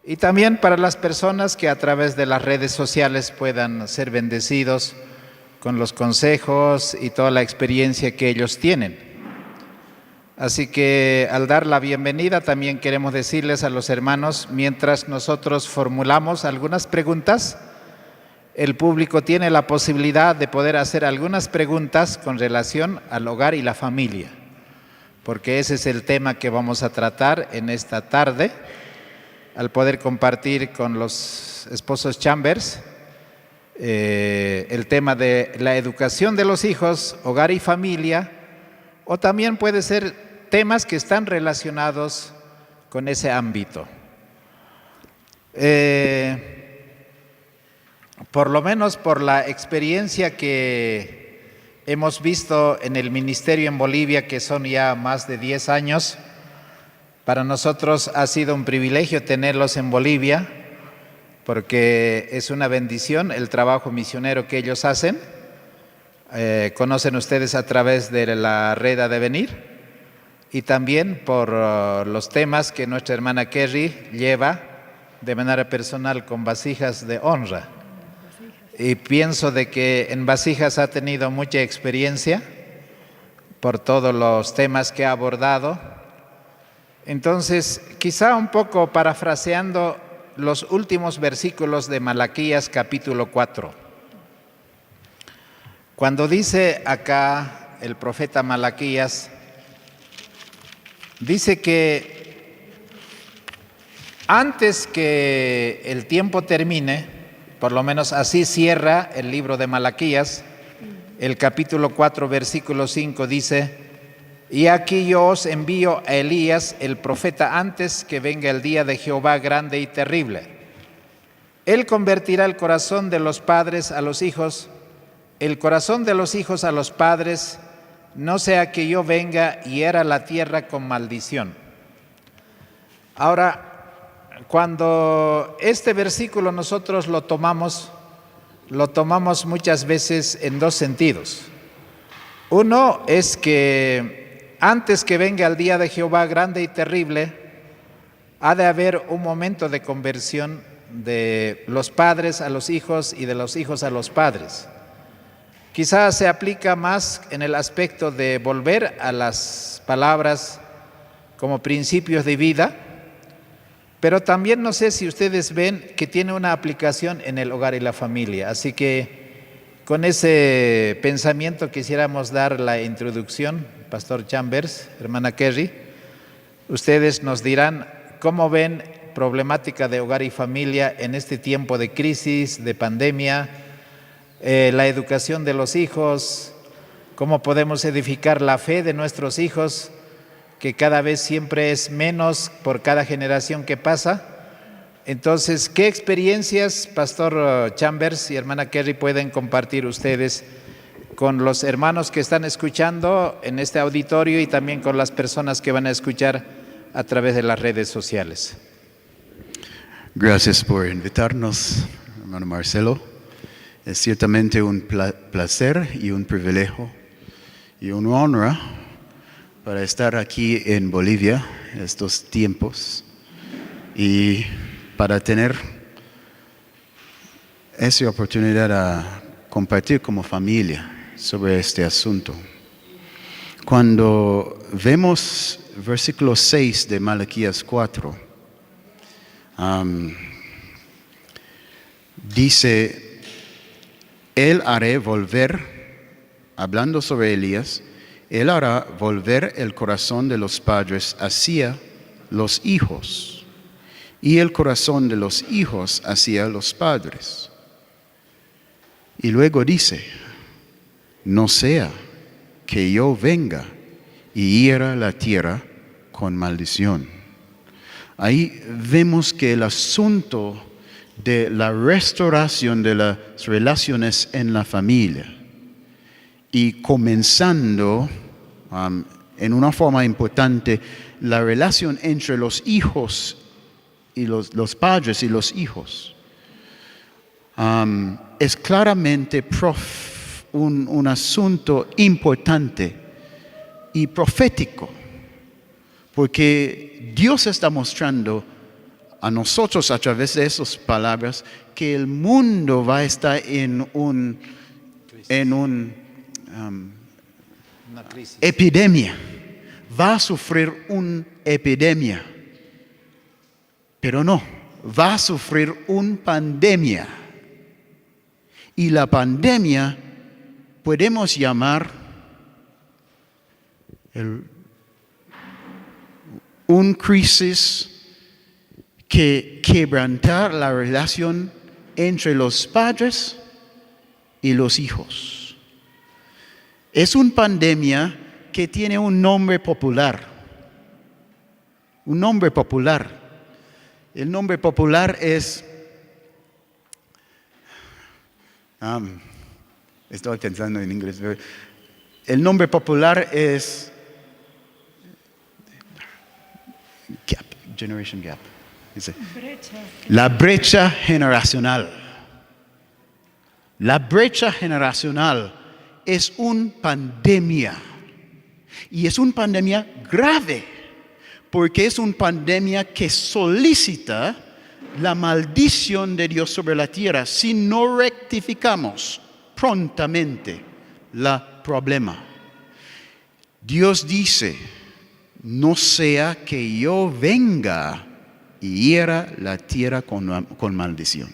y también para las personas que a través de las redes sociales puedan ser bendecidos con los consejos y toda la experiencia que ellos tienen. Así que al dar la bienvenida también queremos decirles a los hermanos, mientras nosotros formulamos algunas preguntas, el público tiene la posibilidad de poder hacer algunas preguntas con relación al hogar y la familia, porque ese es el tema que vamos a tratar en esta tarde, al poder compartir con los esposos Chambers el tema de la educación de los hijos, hogar y familia, o también puede ser temas que están relacionados con ese ámbito. Por lo menos por la experiencia que hemos visto en el ministerio en Bolivia, que son ya más de 10 años, para nosotros ha sido un privilegio tenerlos en Bolivia, porque es una bendición el trabajo misionero que ellos hacen. Conocen ustedes a través de la red Adevenir y también por los temas que nuestra hermana Kerry lleva de manera personal con Vasijas de Honra. Y pienso de que en Vasijas ha tenido mucha experiencia por todos los temas que ha abordado. Entonces, quizá un poco parafraseando los últimos versículos de Malaquías capítulo 4. Cuando dice acá el profeta Malaquías, dice que antes que el tiempo termine, por lo menos así cierra el libro de Malaquías, el capítulo 4, versículo 5 dice: y aquí yo os envío a Elías, el profeta, antes que venga el día de Jehová grande y terrible. Él convertirá el corazón de los padres a los hijos, el corazón de los hijos a los padres, no sea que yo venga y hiera la tierra con maldición. Ahora, cuando este versículo nosotros lo tomamos muchas veces en dos sentidos. Uno es que antes que venga el día de Jehová grande y terrible, ha de haber un momento de conversión de los padres a los hijos y de los hijos a los padres. Quizás se aplica más en el aspecto de volver a las palabras como principios de vida, pero también no sé si ustedes ven que tiene una aplicación en el hogar y la familia. Así que con ese pensamiento quisiéramos dar la introducción. Pastor Chambers, hermana Kerry, ustedes nos dirán cómo ven problemática de hogar y familia en este tiempo de crisis, de pandemia, la educación de los hijos, cómo podemos edificar la fe de nuestros hijos, que cada vez siempre es menos por cada generación que pasa. Entonces, ¿qué experiencias, Pastor Chambers y hermana Kerry, pueden compartir ustedes con los hermanos que están escuchando en este auditorio y también con las personas que van a escuchar a través de las redes sociales? Gracias por invitarnos, hermano Marcelo. Es ciertamente un placer y un privilegio y una honra para estar aquí en Bolivia estos tiempos y para tener esa oportunidad a compartir como familia sobre este asunto. Cuando vemos versículo 6 de Malaquías 4, dice: Él hará volver, hablando sobre Elías, Él hará volver el corazón de los padres hacia los hijos y el corazón de los hijos hacia los padres. Y luego dice: no sea que yo venga y hiera la tierra con maldición. Ahí vemos que el asunto de la restauración de las relaciones en la familia y comenzando en una forma importante la relación entre los hijos y los padres y los hijos es claramente un asunto importante y profético, porque Dios está mostrando a nosotros a través de esas palabras que el mundo va a estar en una crisis. epidemia, va a sufrir una epidemia, pero no, va a sufrir una pandemia. Y la pandemia podemos llamar un crisis que quebrantar la relación entre los padres y los hijos. Es una pandemia que tiene un nombre popular. Un nombre popular. El nombre popular es... estoy pensando en inglés. El nombre popular es... Gap, generation gap. Dice, la brecha generacional. La brecha generacional es una pandemia. Y es una pandemia grave, porque es una pandemia que solicita la maldición de Dios sobre la tierra si no rectificamos prontamente el problema. Dios dice, no sea que yo venga y hiera la tierra con maldición.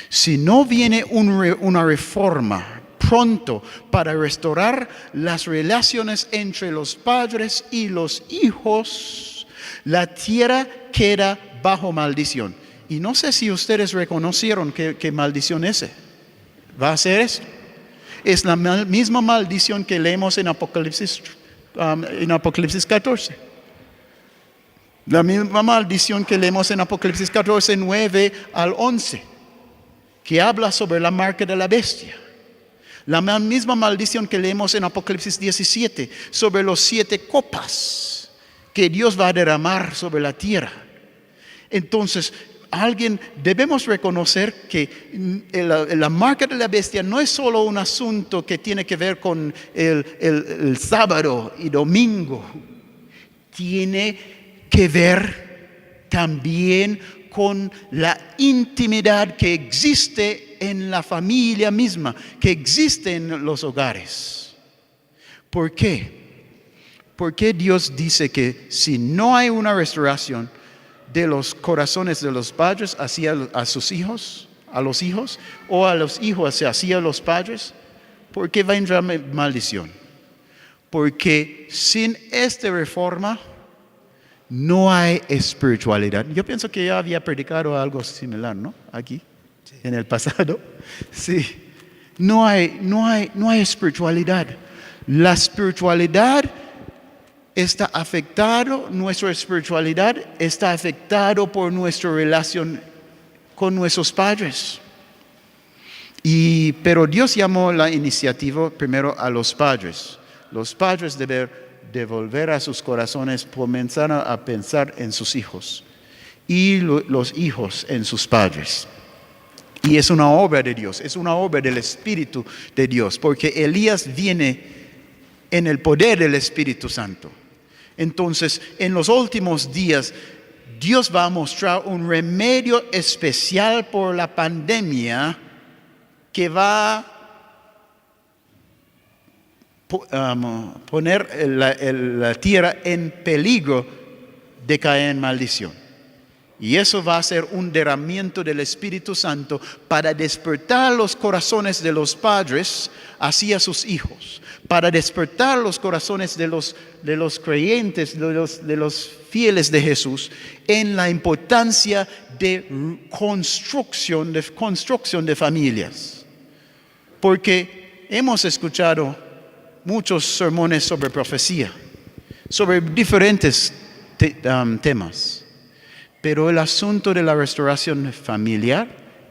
Si no viene una reforma pronto para restaurar las relaciones entre los padres y los hijos, la tierra queda bajo maldición. Y no sé si ustedes reconocieron qué maldición es. ¿Va a ser eso? Es la misma maldición que leemos en Apocalipsis 14. La misma maldición que leemos en Apocalipsis 14, 9 al 11, que habla sobre la marca de la bestia. La misma maldición que leemos en Apocalipsis 17, sobre los 7 copas que Dios va a derramar sobre la tierra. Entonces, debemos reconocer que la marca de la bestia no es solo un asunto que tiene que ver con el sábado y domingo. Tiene que ver también con la intimidad que existe en la familia misma, que existe en los hogares. ¿Por qué? Porque Dios dice que si no hay una restauración de los corazones de los padres hacia a sus hijos, a los hijos, o a los hijos hacia los padres, ¿por qué va a entrar maldición? Porque sin esta reforma no hay espiritualidad. Yo pienso que ya había predicado algo similar, ¿no? Aquí, sí, en el pasado. Sí. No hay espiritualidad. La espiritualidad está afectado, nuestra espiritualidad está afectado por nuestra relación con nuestros padres. Pero Dios llamó la iniciativa primero a los padres. Los padres deben devolver a sus corazones, comenzar a pensar en sus hijos y los hijos en sus padres. Y es una obra de Dios, es una obra del Espíritu de Dios, porque Elías viene en el poder del Espíritu Santo. Entonces, en los últimos días, Dios va a mostrar un remedio especial por la pandemia que va a poner la tierra en peligro de caer en maldición. Y eso va a ser un derramamiento del Espíritu Santo para despertar los corazones de los padres hacia sus hijos, para despertar los corazones de los creyentes, de los fieles de Jesús, en la importancia de construcción de familias. Porque hemos escuchado muchos sermones sobre profecía, sobre diferentes temas. Pero el asunto de la restauración familiar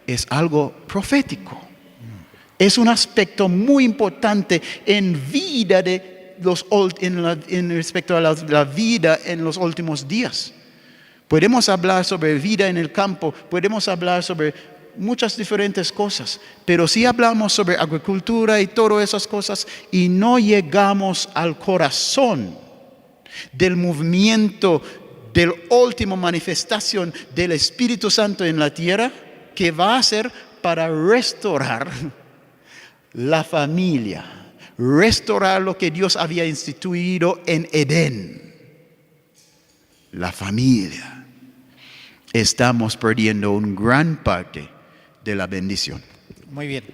es algo profético. Es un aspecto muy importante en respecto a la vida en los últimos días. Podemos hablar sobre vida en el campo, podemos hablar sobre muchas diferentes cosas, pero si hablamos sobre agricultura y todas esas cosas y no llegamos al corazón del movimiento del último manifestación del Espíritu Santo en la tierra, que va a ser para restaurar la familia, restaurar lo que Dios había instituido en Edén, la familia. Estamos perdiendo una gran parte de la bendición. Muy bien.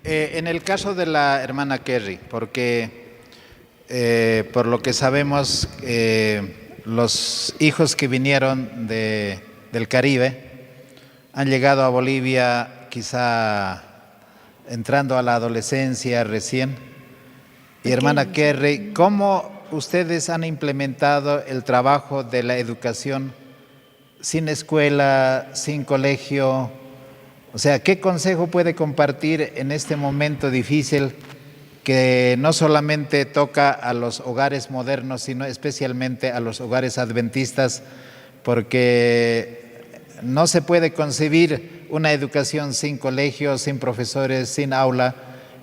En el caso de la hermana Kerry, porque por lo que sabemos, los hijos que vinieron del Caribe han llegado a Bolivia quizá entrando a la adolescencia recién. Y hermana Kerry, ¿cómo ustedes han implementado el trabajo de la educación sin escuela, sin colegio? O sea, ¿qué consejo puede compartir en este momento difícil que no solamente toca a los hogares modernos, sino especialmente a los hogares adventistas? Porque no se puede concebir una educación sin colegio, sin profesores, sin aula.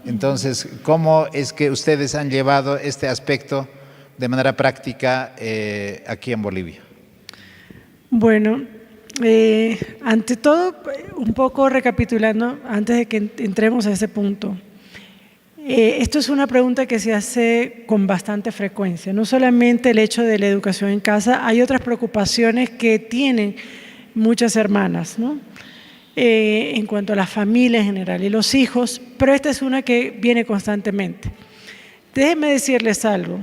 Entonces, ¿cómo es que ustedes han llevado este aspecto de manera práctica aquí en Bolivia? Bueno, ante todo, un poco recapitulando, antes de que entremos a ese punto, esto es una pregunta que se hace con bastante frecuencia. No solamente el hecho de la educación en casa, hay otras preocupaciones que tienen muchas hermanas, ¿no? En cuanto a la familia en general y los hijos, pero esta es una que viene constantemente. Déjenme decirles algo.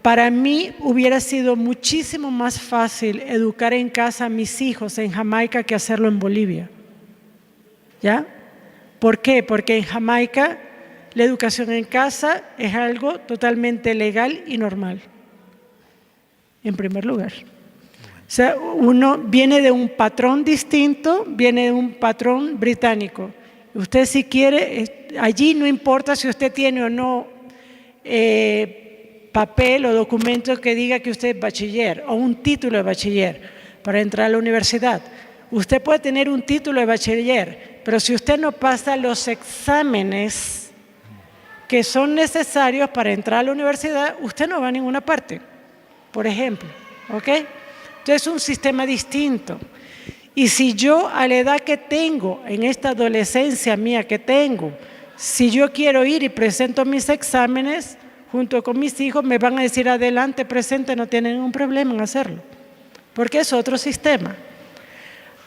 Para mí hubiera sido muchísimo más fácil educar en casa a mis hijos en Jamaica que hacerlo en Bolivia. ¿Ya? ¿Por qué? Porque en Jamaica la educación en casa es algo totalmente legal y normal, en primer lugar. O sea, uno viene de un patrón distinto, viene de un patrón británico. Usted si quiere, allí no importa si usted tiene o no papel o documento que diga que usted es bachiller o un título de bachiller para entrar a la universidad. Usted puede tener un título de bachiller, pero si usted no pasa los exámenes que son necesarios para entrar a la universidad, usted no va a ninguna parte, por ejemplo, ¿ok? Entonces es un sistema distinto. Y si yo a la edad que tengo, en esta adolescencia mía que tengo, si yo quiero ir y presento mis exámenes junto con mis hijos, me van a decir adelante, presente, no tienen ningún problema en hacerlo, porque es otro sistema.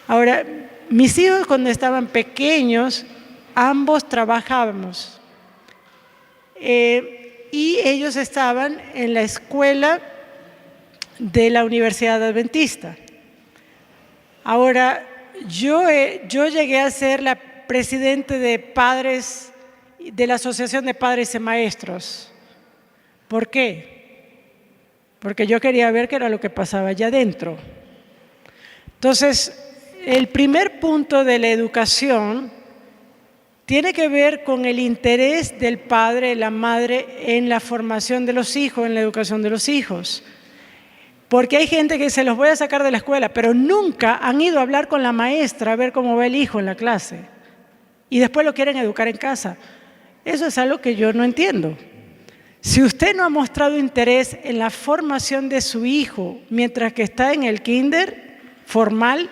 Ahora, mis hijos cuando estaban pequeños, ambos trabajábamos y ellos estaban en la escuela de la Universidad Adventista. Ahora, yo llegué a ser la presidente de padres de la Asociación de Padres y Maestros. ¿Por qué? Porque yo quería ver qué era lo que pasaba allá adentro. Entonces, el primer punto de la educación tiene que ver con el interés del padre, de la madre en la formación de los hijos, en la educación de los hijos. Porque hay gente que se los voy a sacar de la escuela, pero nunca han ido a hablar con la maestra a ver cómo va el hijo en la clase. Y después lo quieren educar en casa. Eso es algo que yo no entiendo. Si usted no ha mostrado interés en la formación de su hijo mientras que está en el kinder formal,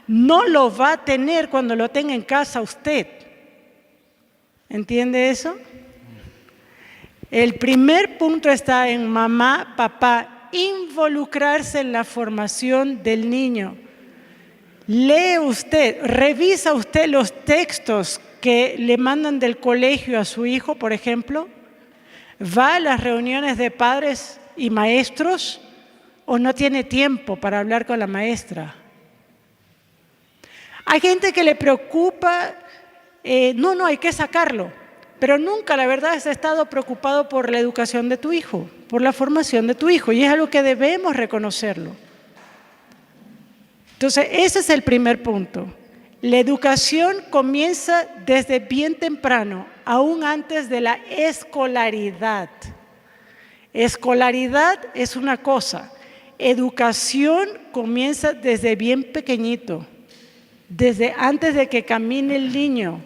no lo va a tener cuando lo tenga en casa usted. ¿Entiende eso? El primer punto está en mamá, papá, involucrarse en la formación del niño. Lee usted, revisa usted los textos que le mandan del colegio a su hijo, por ejemplo. ¿Va a las reuniones de padres y maestros o no tiene tiempo para hablar con la maestra? Hay gente que le preocupa, no, hay que sacarlo, pero nunca, la verdad, has estado preocupado por la educación de tu hijo, por la formación de tu hijo, y es algo que debemos reconocerlo. Entonces, ese es el primer punto. La educación comienza desde bien temprano, aún antes de la escolaridad. Escolaridad es una cosa, educación comienza desde bien pequeñito, desde antes de que camine el niño,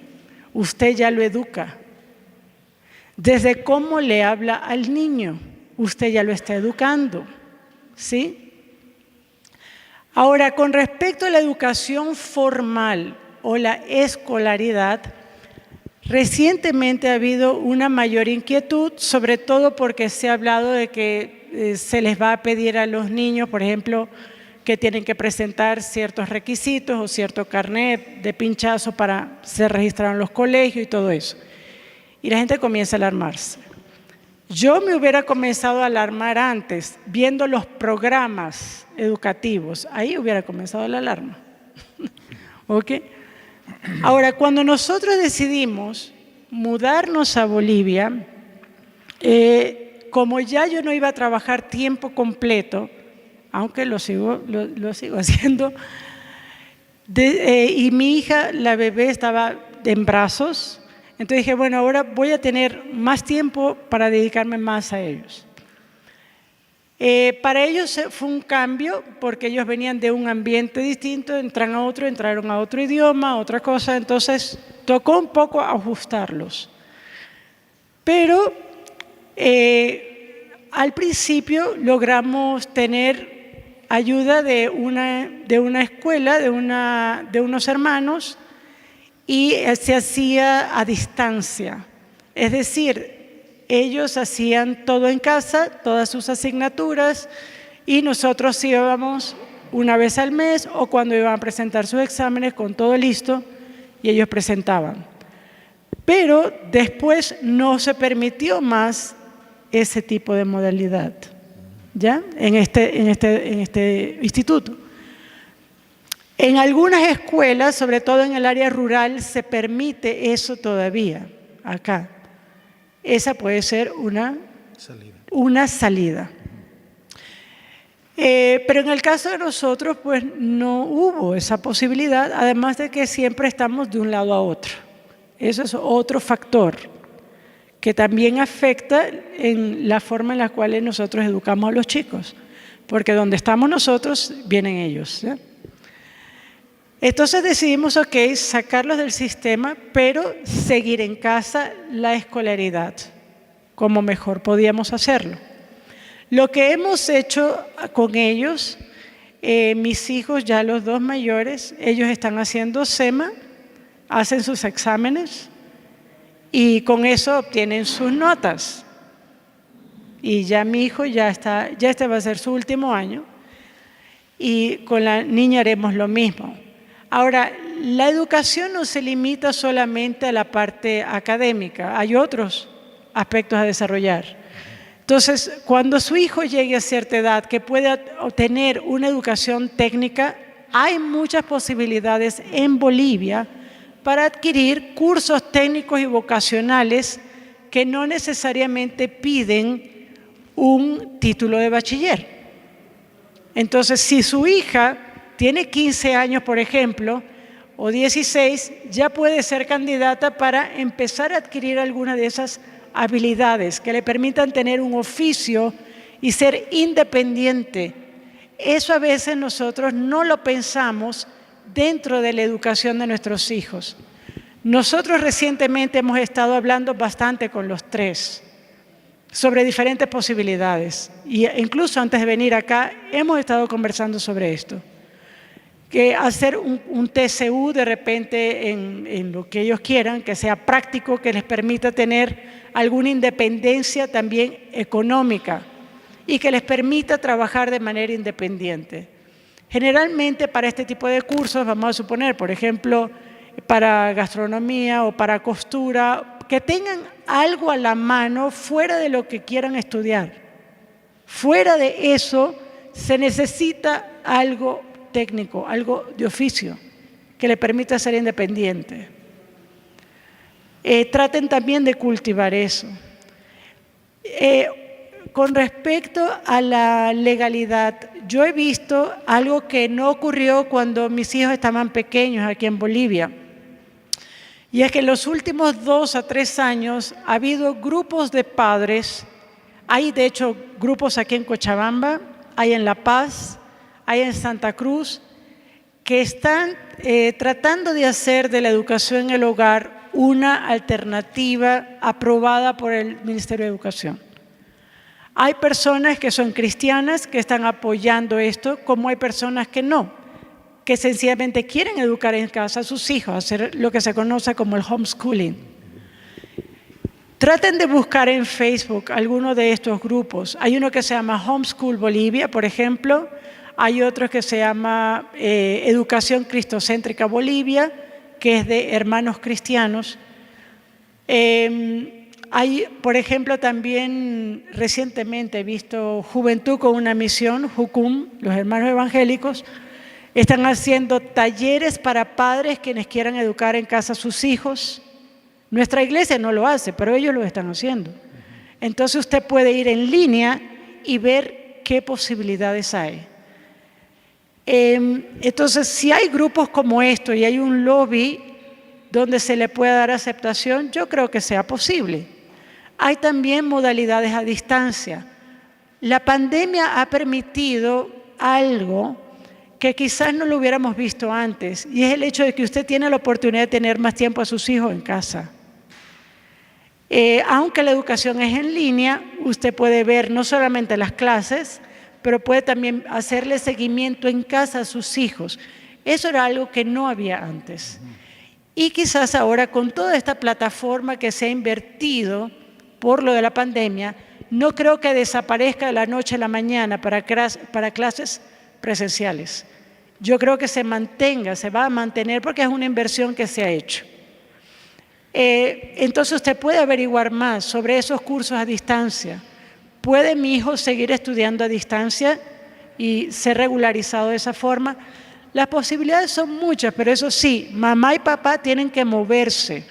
usted ya lo educa. Desde cómo le habla al niño, usted ya lo está educando, ¿sí? Ahora, con respecto a la educación formal o la escolaridad, recientemente ha habido una mayor inquietud, sobre todo porque se ha hablado de que se les va a pedir a los niños, por ejemplo, que tienen que presentar ciertos requisitos o cierto carnet de pinchazo para ser registrados en los colegios y todo eso. Y la gente comienza a alarmarse. Yo me hubiera comenzado a alarmar antes, viendo los programas educativos. Ahí hubiera comenzado la alarma. ¿Ok? Ahora, cuando nosotros decidimos mudarnos a Bolivia, como ya yo no iba a trabajar tiempo completo, aunque lo sigo haciendo, y mi hija, la bebé, estaba en brazos, entonces dije, bueno, ahora voy a tener más tiempo para dedicarme más a ellos. Para ellos fue un cambio porque ellos venían de un ambiente distinto, entraron a otro idioma, otra cosa, entonces tocó un poco ajustarlos. Pero al principio logramos tener ayuda de una escuela, de unos hermanos, y se hacía a distancia. Es decir, ellos hacían todo en casa, todas sus asignaturas, y nosotros íbamos una vez al mes o cuando iban a presentar sus exámenes con todo listo y ellos presentaban. Pero después no se permitió más ese tipo de modalidad, ¿ya? En este instituto. En algunas escuelas, sobre todo en el área rural, se permite eso todavía, acá. Esa puede ser una salida. Pero en el caso de nosotros, pues no hubo esa posibilidad, además de que siempre estamos de un lado a otro. Eso es otro factor que también afecta en la forma en la cual nosotros educamos a los chicos, porque donde estamos nosotros, vienen ellos, ¿sí? Entonces decidimos, sacarlos del sistema, pero seguir en casa la escolaridad, como mejor podíamos hacerlo. Lo que hemos hecho con ellos, mis hijos, ya los dos mayores, ellos están haciendo SEMA, hacen sus exámenes y con eso obtienen sus notas. Y ya mi hijo ya este va a ser su último año y con la niña haremos lo mismo. Ahora, la educación no se limita solamente a la parte académica, hay otros aspectos a desarrollar. Entonces, cuando su hijo llegue a cierta edad que pueda obtener una educación técnica, hay muchas posibilidades en Bolivia para adquirir cursos técnicos y vocacionales que no necesariamente piden un título de bachiller. Entonces, si su hija tiene 15 años, por ejemplo, o 16, ya puede ser candidata para empezar a adquirir alguna de esas habilidades que le permitan tener un oficio y ser independiente. Eso a veces nosotros no lo pensamos dentro de la educación de nuestros hijos. Nosotros recientemente hemos estado hablando bastante con los tres sobre diferentes posibilidades y incluso antes de venir acá hemos estado conversando sobre esto. Que hacer un TCU de repente en lo que ellos quieran, que sea práctico, que les permita tener alguna independencia también económica y que les permita trabajar de manera independiente. Generalmente para este tipo de cursos, vamos a suponer, por ejemplo, para gastronomía o para costura, que tengan algo a la mano fuera de lo que quieran estudiar. Fuera de eso se necesita algo técnico, algo de oficio, que le permita ser independiente. Traten también de cultivar eso. Con respecto a la legalidad, yo he visto algo que no ocurrió cuando mis hijos estaban pequeños aquí en Bolivia. Y es que en los últimos 2 a 3 años ha habido grupos de padres, hay de hecho grupos aquí en Cochabamba, hay en La Paz, hay en Santa Cruz, que están tratando de hacer de la educación en el hogar una alternativa aprobada por el Ministerio de Educación. Hay personas que son cristianas que están apoyando esto, como hay personas que no, que sencillamente quieren educar en casa a sus hijos, hacer lo que se conoce como el homeschooling. Traten de buscar en Facebook alguno de estos grupos. Hay uno que se llama Homeschool Bolivia, por ejemplo. Hay otro que se llama Educación Cristocéntrica Bolivia, que es de hermanos cristianos. Hay, por ejemplo, también recientemente he visto Juventud con una Misión, JUCUM, los hermanos evangélicos, están haciendo talleres para padres quienes quieran educar en casa a sus hijos. Nuestra iglesia no lo hace, pero ellos lo están haciendo. Entonces usted puede ir en línea y ver qué posibilidades hay. Entonces, si hay grupos como esto y hay un lobby donde se le pueda dar aceptación, yo creo que sea posible. Hay también modalidades a distancia. La pandemia ha permitido algo que quizás no lo hubiéramos visto antes, y es el hecho de que usted tiene la oportunidad de tener más tiempo a sus hijos en casa. Aunque la educación es en línea, usted puede ver no solamente las clases, pero puede también hacerle seguimiento en casa a sus hijos. Eso era algo que no había antes. Y quizás ahora, con toda esta plataforma que se ha invertido por lo de la pandemia, no creo que desaparezca de la noche a la mañana para clases presenciales. Yo creo que se mantenga, se va a mantener porque es una inversión que se ha hecho. Entonces usted puede averiguar más sobre esos cursos a distancia. ¿Puede mi hijo seguir estudiando a distancia y ser regularizado de esa forma? Las posibilidades son muchas, pero eso sí, mamá y papá tienen que moverse.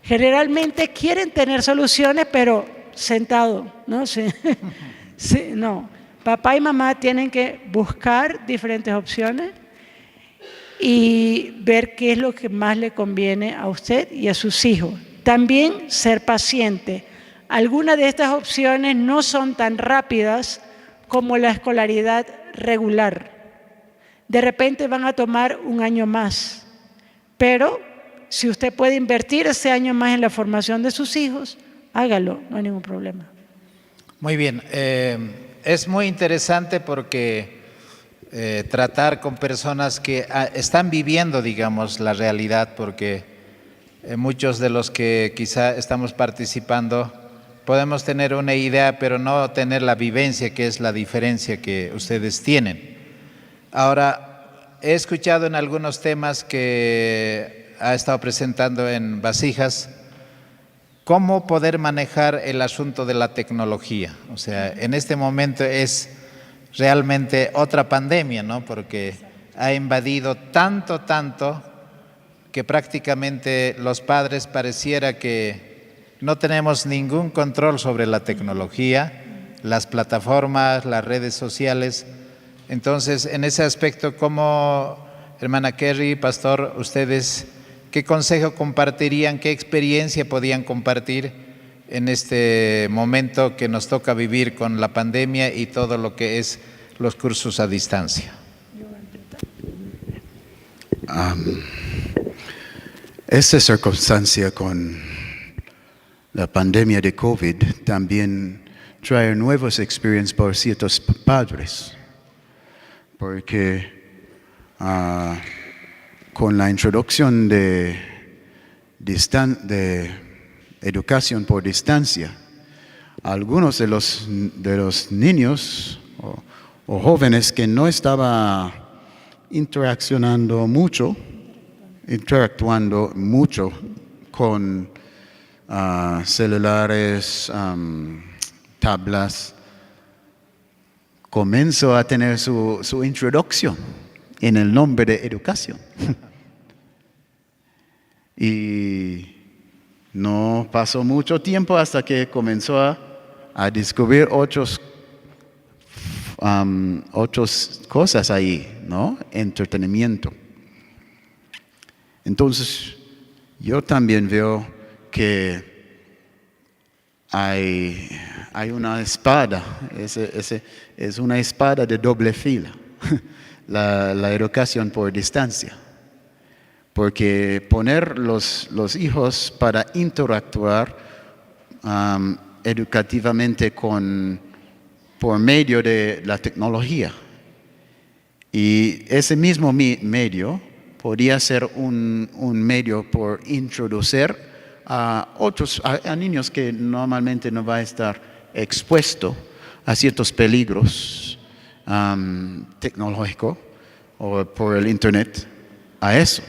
Generalmente quieren tener soluciones, pero sentado, ¿no? Sí. Sí, no. Papá y mamá tienen que buscar diferentes opciones y ver qué es lo que más le conviene a usted y a sus hijos. También ser paciente. Algunas de estas opciones no son tan rápidas como la escolaridad regular. De repente van a tomar un año más, pero si usted puede invertir ese año más en la formación de sus hijos, hágalo, no hay ningún problema. Muy bien, es muy interesante porque tratar con personas que están viviendo, digamos, la realidad, porque muchos de los que quizá estamos participando podemos tener una idea, pero no tener la vivencia, que es la diferencia que ustedes tienen. Ahora, he escuchado en algunos temas que ha estado presentando en Vasijas, cómo poder manejar el asunto de la tecnología. O sea, en este momento es realmente otra pandemia, ¿no? Porque ha invadido tanto, que prácticamente los padres pareciera que no tenemos ningún control sobre la tecnología, las plataformas, las redes sociales. Entonces, en ese aspecto, ¿cómo, hermana Kerry, pastor, ustedes qué consejo compartirían, qué experiencia podían compartir en este momento que nos toca vivir con la pandemia y todo lo que es los cursos a distancia? Esta circunstancia con la pandemia de COVID también trae nuevas experiencias por ciertos padres, porque con la introducción de educación por distancia, algunos de los niños o jóvenes que no estaban interactuando mucho con celulares, tablas, comenzó a tener su introducción en el nombre de educación. Y no pasó mucho tiempo hasta que comenzó a descubrir otras cosas ahí, ¿no? Entretenimiento. Entonces, yo también veo que hay una espada, es una espada de doble filo, la educación por distancia. Porque poner los hijos para interactuar educativamente con por medio de la tecnología. Y ese mismo medio podría ser un medio por introducir a niños que normalmente no va a estar expuesto a ciertos peligros tecnológicos o por el internet, a eso.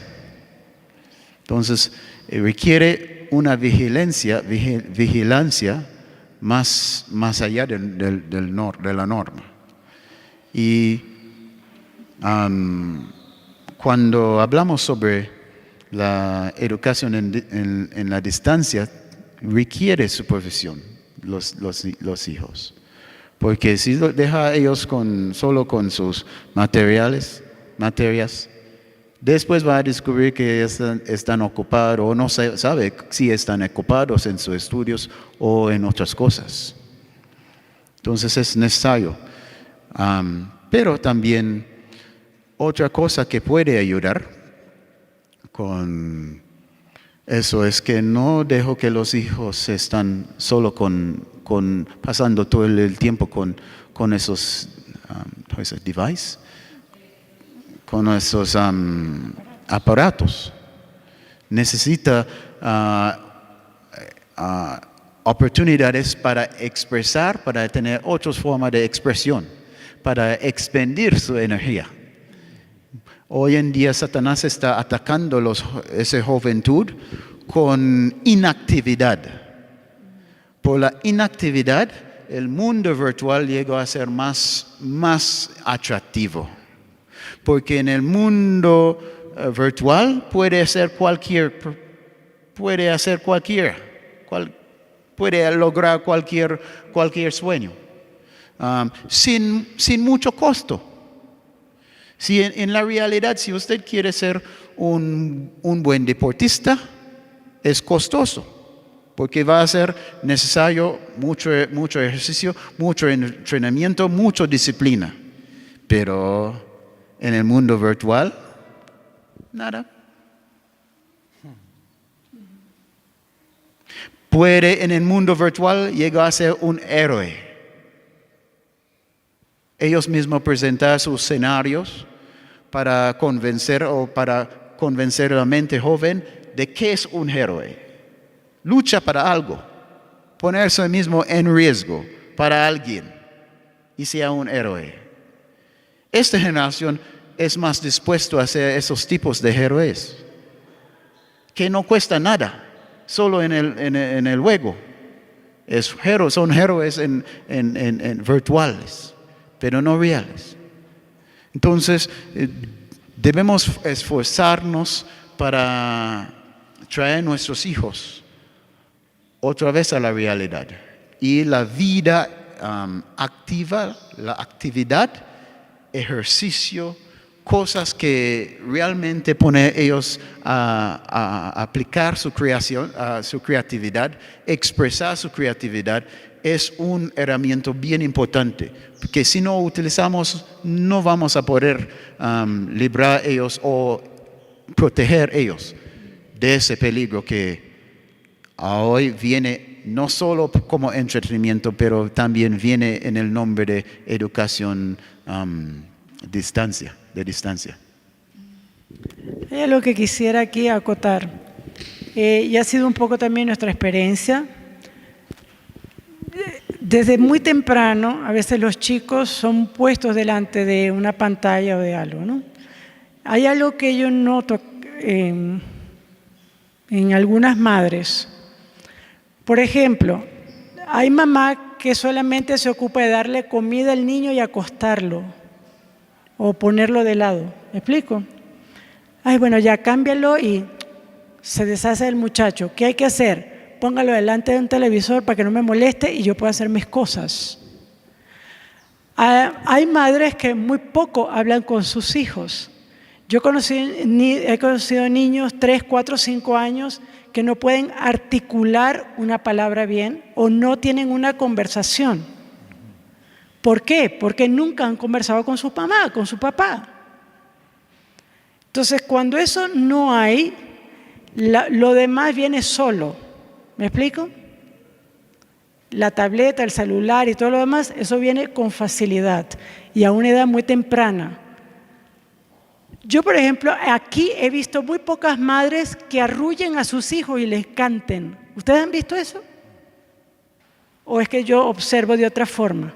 Entonces, requiere una vigilancia más allá de la norma. Y cuando hablamos sobre la educación en la distancia, requiere supervisión los hijos. Porque si lo deja a ellos solo con sus materias, después va a descubrir que están ocupados o no sabe si están ocupados en sus estudios o en otras cosas. Entonces es necesario. Pero también otra cosa que puede ayudar con eso es que no dejo que los hijos están solo pasando todo el tiempo con esos devices, con esos aparatos. Necesita oportunidades para expresar, para tener otras formas de expresión, para expandir su energía. Hoy en día Satanás está atacando esa juventud con inactividad. Por la inactividad, el mundo virtual llegó a ser más atractivo. Porque en el mundo virtual puede hacer puede lograr cualquier sueño, sin mucho costo. Si en la realidad, si usted quiere ser un buen deportista, es costoso, porque va a ser necesario mucho ejercicio, mucho entrenamiento, mucha disciplina. Pero en el mundo virtual, nada. Puede en el mundo virtual llegar a ser un héroe. Ellos mismos presentar sus escenarios para convencer a la mente joven de que es un héroe. Lucha para algo, ponerse mismo en riesgo para alguien y sea un héroe. Esta generación es más dispuesta a hacer esos tipos de héroes, que no cuesta nada, solo en el juego. Son héroes en virtuales, pero no reales. Entonces, debemos esforzarnos para traer a nuestros hijos otra vez a la realidad. Y la vida activa, la actividad, ejercicio, cosas que realmente ponen ellos a aplicar su creatividad, expresar su creatividad, es una herramienta bien importante, porque si no utilizamos, no vamos a poder librar a ellos o proteger a ellos de ese peligro que hoy viene no solo como entretenimiento, pero también viene en el nombre de educación de distancia. Hay algo que quisiera aquí acotar, y ha sido un poco también nuestra experiencia. Desde muy temprano, a veces los chicos son puestos delante de una pantalla o de algo, ¿no? Hay algo que yo noto en algunas madres. Por ejemplo, hay mamá que solamente se ocupa de darle comida al niño y acostarlo o ponerlo de lado. ¿Me explico? Ay, bueno, ya cámbialo y se deshace el muchacho. ¿Qué hay que hacer? Póngalo delante de un televisor para que no me moleste y yo pueda hacer mis cosas. Hay madres que muy poco hablan con sus hijos. Yo he conocido niños 3, 4, 5 años que no pueden articular una palabra bien o no tienen una conversación. ¿Por qué? Porque nunca han conversado con su mamá, con su papá. Entonces, cuando eso no hay, lo demás viene solo. ¿Me explico? la tableta, el celular y todo lo demás, eso viene con facilidad y a una edad muy temprana. Yo, por ejemplo, aquí he visto muy pocas madres que arrullen a sus hijos y les canten. ¿Ustedes han visto eso? ¿O es que yo observo de otra forma?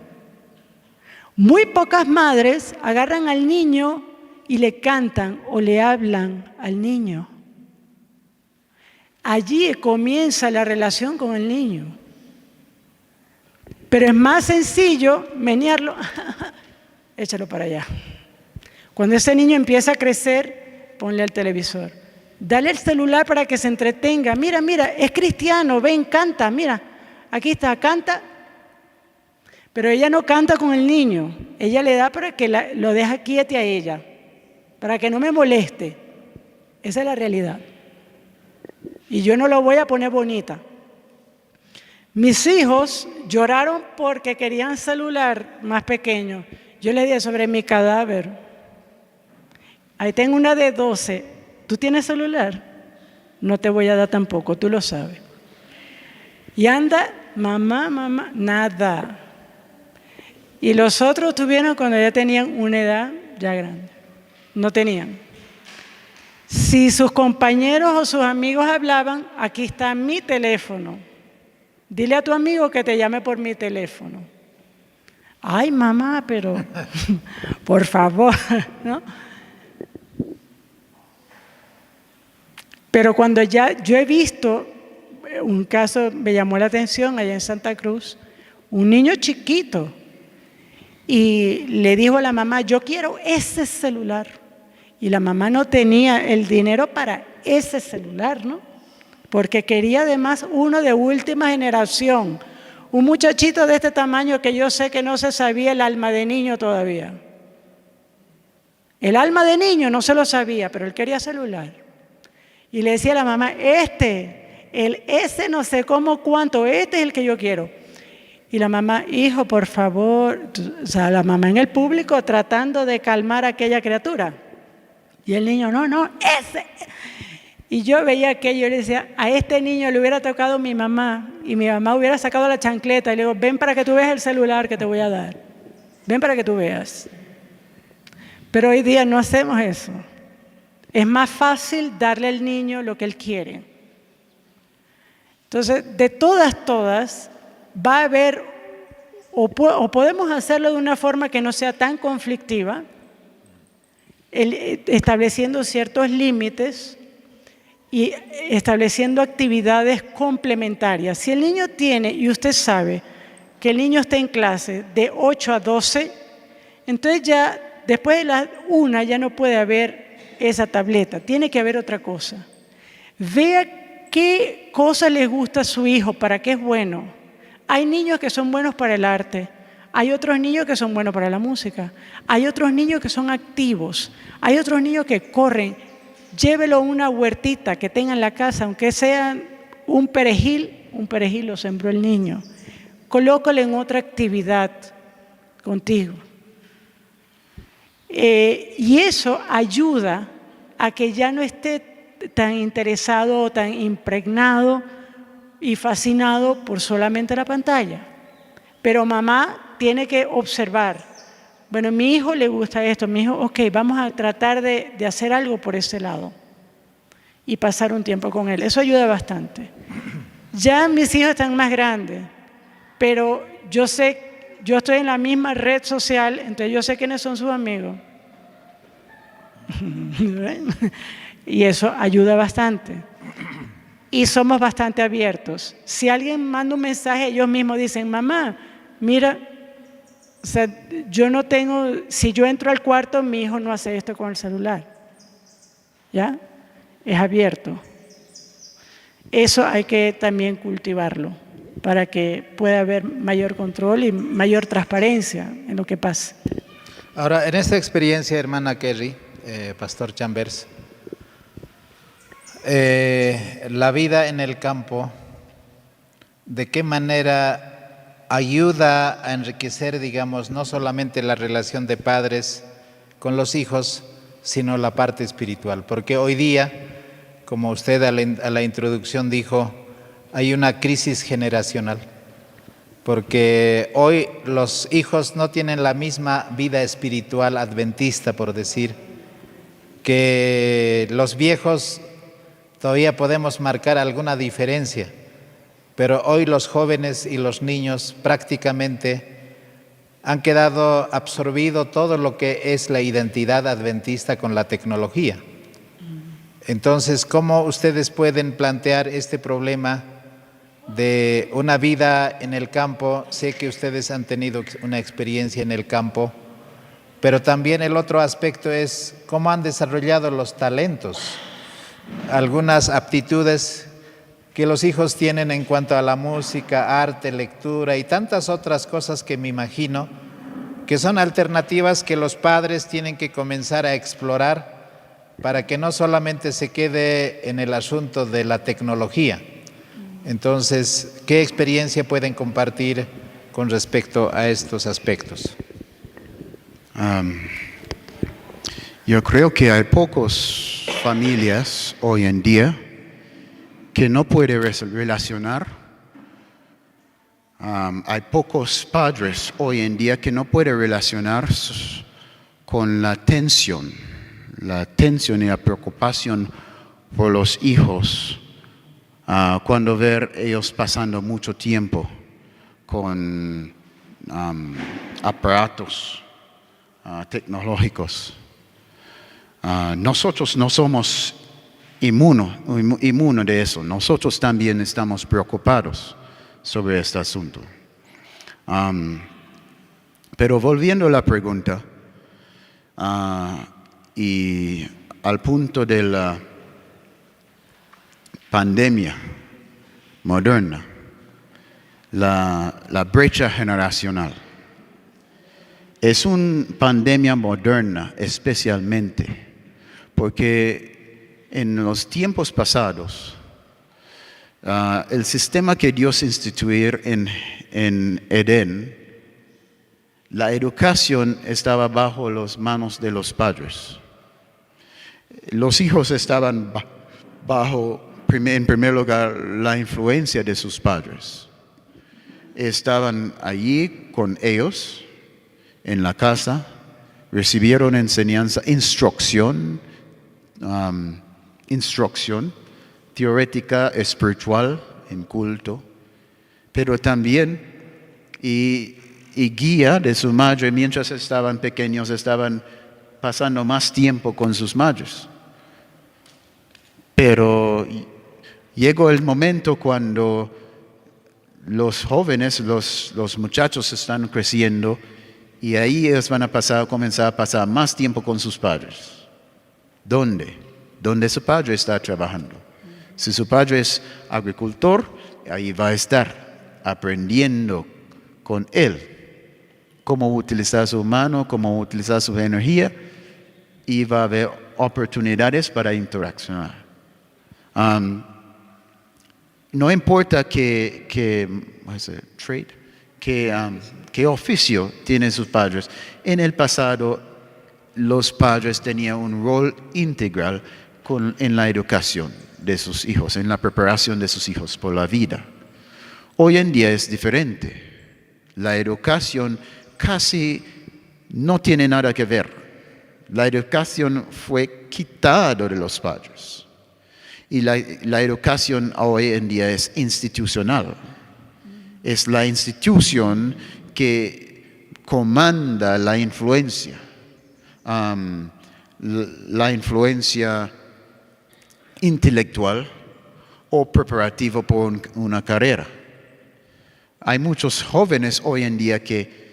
Muy pocas madres agarran al niño y le cantan o le hablan al niño. Allí comienza la relación con el niño. Pero es más sencillo menearlo, échalo para allá. Cuando ese niño empieza a crecer, ponle al televisor. Dale el celular para que se entretenga. Mira, mira, es cristiano, ven, canta, mira. Aquí está, canta. Pero ella no canta con el niño. Ella le da para que lo deja quieto a ella, para que no me moleste. Esa es la realidad. Y yo no lo voy a poner bonita. Mis hijos lloraron porque querían celular más pequeño. Yo les dije sobre mi cadáver. Ahí tengo una de 12. ¿Tú tienes celular? No te voy a dar tampoco, tú lo sabes. Y anda, mamá, mamá, nada. Y los otros tuvieron cuando ya tenían una edad ya grande. No tenían. Si sus compañeros o sus amigos hablaban, aquí está mi teléfono. Dile a tu amigo que te llame por mi teléfono. Ay, mamá, pero por favor, ¿no? Pero cuando ya yo he visto un caso, me llamó la atención allá en Santa Cruz, un niño chiquito, y le dijo a la mamá, yo quiero ese celular. Y la mamá no tenía el dinero para ese celular, ¿no? Porque quería además uno de última generación. Un muchachito de este tamaño que yo sé que no se sabía el alma de niño todavía. El alma de niño no se lo sabía, pero él quería celular. Y le decía a la mamá, ese no sé cómo cuánto, este es el que yo quiero. Y la mamá, hijo, por favor, o sea, la mamá en el público tratando de calmar a aquella criatura. Y el niño, no, ese. Y yo veía aquello y le decía, a este niño le hubiera tocado mi mamá y mi mamá hubiera sacado la chancleta y le digo, ven para que tú veas el celular que te voy a dar. Ven para que tú veas. Pero hoy día no hacemos eso. Es más fácil darle al niño lo que él quiere. Entonces, de todas, va a haber, o podemos hacerlo de una forma que no sea tan conflictiva, estableciendo ciertos límites y estableciendo actividades complementarias. Si el niño tiene, y usted sabe que el niño está en clase de 8 a 12, entonces ya después de las 1 ya no puede haber esa tableta, tiene que haber otra cosa. Vea qué cosa le gusta a su hijo, para qué es bueno. Hay niños que son buenos para el arte, hay otros niños que son buenos para la música, hay otros niños que son activos, hay otros niños que corren. Llévelo a una huertita que tenga en la casa, aunque sea un perejil lo sembró el niño. Colócalo en otra actividad contigo. Y eso ayuda a que ya no esté tan interesado o tan impregnado y fascinado por solamente la pantalla. Pero mamá tiene que observar, bueno, a mi hijo le gusta esto, mi hijo, ok, vamos a tratar de hacer algo por ese lado y pasar un tiempo con él. Eso ayuda bastante. Ya mis hijos están más grandes, pero yo sé, yo estoy en la misma red social, entonces yo sé quiénes son sus amigos. Y eso ayuda bastante. Y somos bastante abiertos. Si alguien manda un mensaje, ellos mismos dicen, mamá, mira, o sea, yo no tengo, si yo entro al cuarto, mi hijo no hace esto con el celular. ¿Ya? Es abierto. Eso hay que también cultivarlo para que pueda haber mayor control y mayor transparencia en lo que pasa. Ahora, en esta experiencia, hermana Kerry, Pastor Chambers, la vida en el campo, ¿de qué manera ayuda a enriquecer, digamos, no solamente la relación de padres con los hijos, sino la parte espiritual? Porque hoy día, como usted a la introducción dijo, hay una crisis generacional. porque hoy los hijos no tienen la misma vida espiritual adventista, por decir, que los viejos todavía podemos marcar alguna diferencia, pero hoy los jóvenes y los niños prácticamente han quedado absorbido todo lo que es la identidad adventista con la tecnología. Entonces, ¿cómo ustedes pueden plantear este problema de una vida en el campo? Sé que ustedes han tenido una experiencia en el campo, pero también el otro aspecto es cómo han desarrollado los talentos, algunas aptitudes que los hijos tienen en cuanto a la música, arte, lectura y tantas otras cosas que me imagino que son alternativas que los padres tienen que comenzar a explorar para que no solamente se quede en el asunto de la tecnología. Entonces, ¿qué experiencia pueden compartir con respecto a estos aspectos? Yo creo que hay pocas familias hoy en día que no pueden relacionar. Hay pocos padres hoy en día que no pueden relacionar con la tensión y la preocupación por los hijos cuando ver ellos pasando mucho tiempo con aparatos tecnológicos. Nosotros no somos inmunos de eso. Nosotros también estamos preocupados sobre este asunto. Pero volviendo a la pregunta y al punto de la pandemia moderna, la brecha generacional. Es una pandemia moderna especialmente porque en los tiempos pasados el sistema que Dios instituyó en Edén, la educación estaba bajo las manos de los padres. Los hijos estaban bajo, en primer lugar, la influencia de sus padres. Estaban allí con ellos, en la casa, recibieron enseñanza, instrucción teórica, espiritual, en culto, pero también y guía de su madre mientras estaban pequeños, estaban pasando más tiempo con sus madres. Pero llegó el momento cuando los jóvenes, los muchachos están creciendo y ahí ellos van a comenzar a pasar más tiempo con sus padres. ¿Dónde? Donde su padre está trabajando. Si su padre es agricultor, ahí va a estar aprendiendo con él cómo utilizar su mano, cómo utilizar su energía y va a haber oportunidades para interaccionar. No importa qué oficio tienen sus padres. En el pasado, los padres tenían un rol integral en la educación de sus hijos, en la preparación de sus hijos por la vida. Hoy en día es diferente. La educación casi no tiene nada que ver. La educación fue quitada de los padres. Y la educación hoy en día es institucional. Es la institución que comanda la influencia. La influencia intelectual o preparativa por una carrera. Hay muchos jóvenes hoy en día que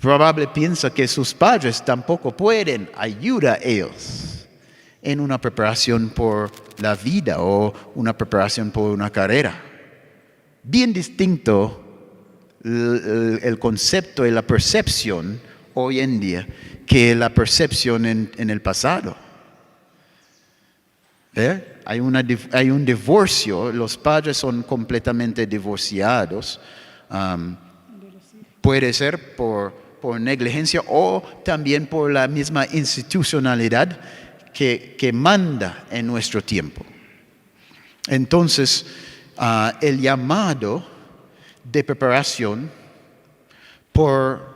probablemente piensan que sus padres tampoco pueden ayudar a ellos en una preparación por la vida o una preparación por una carrera. Bien distinto el concepto y la percepción hoy en día que la percepción en el pasado. Hay un divorcio, los padres son completamente divorciados. Puede ser por negligencia o también por la misma institucionalidad que manda en nuestro tiempo. Entonces, el llamado de preparación por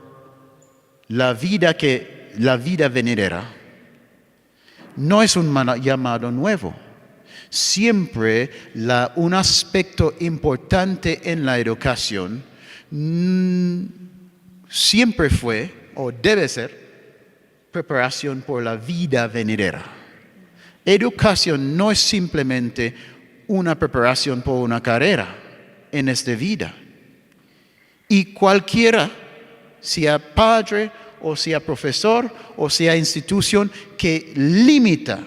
la vida venidera no es un llamado nuevo. Siempre un aspecto importante en la educación siempre fue o debe ser preparación por la vida venidera. Educación no es simplemente una preparación por una carrera en esta vida. Y cualquiera, sea padre o sea profesor o sea institución que limita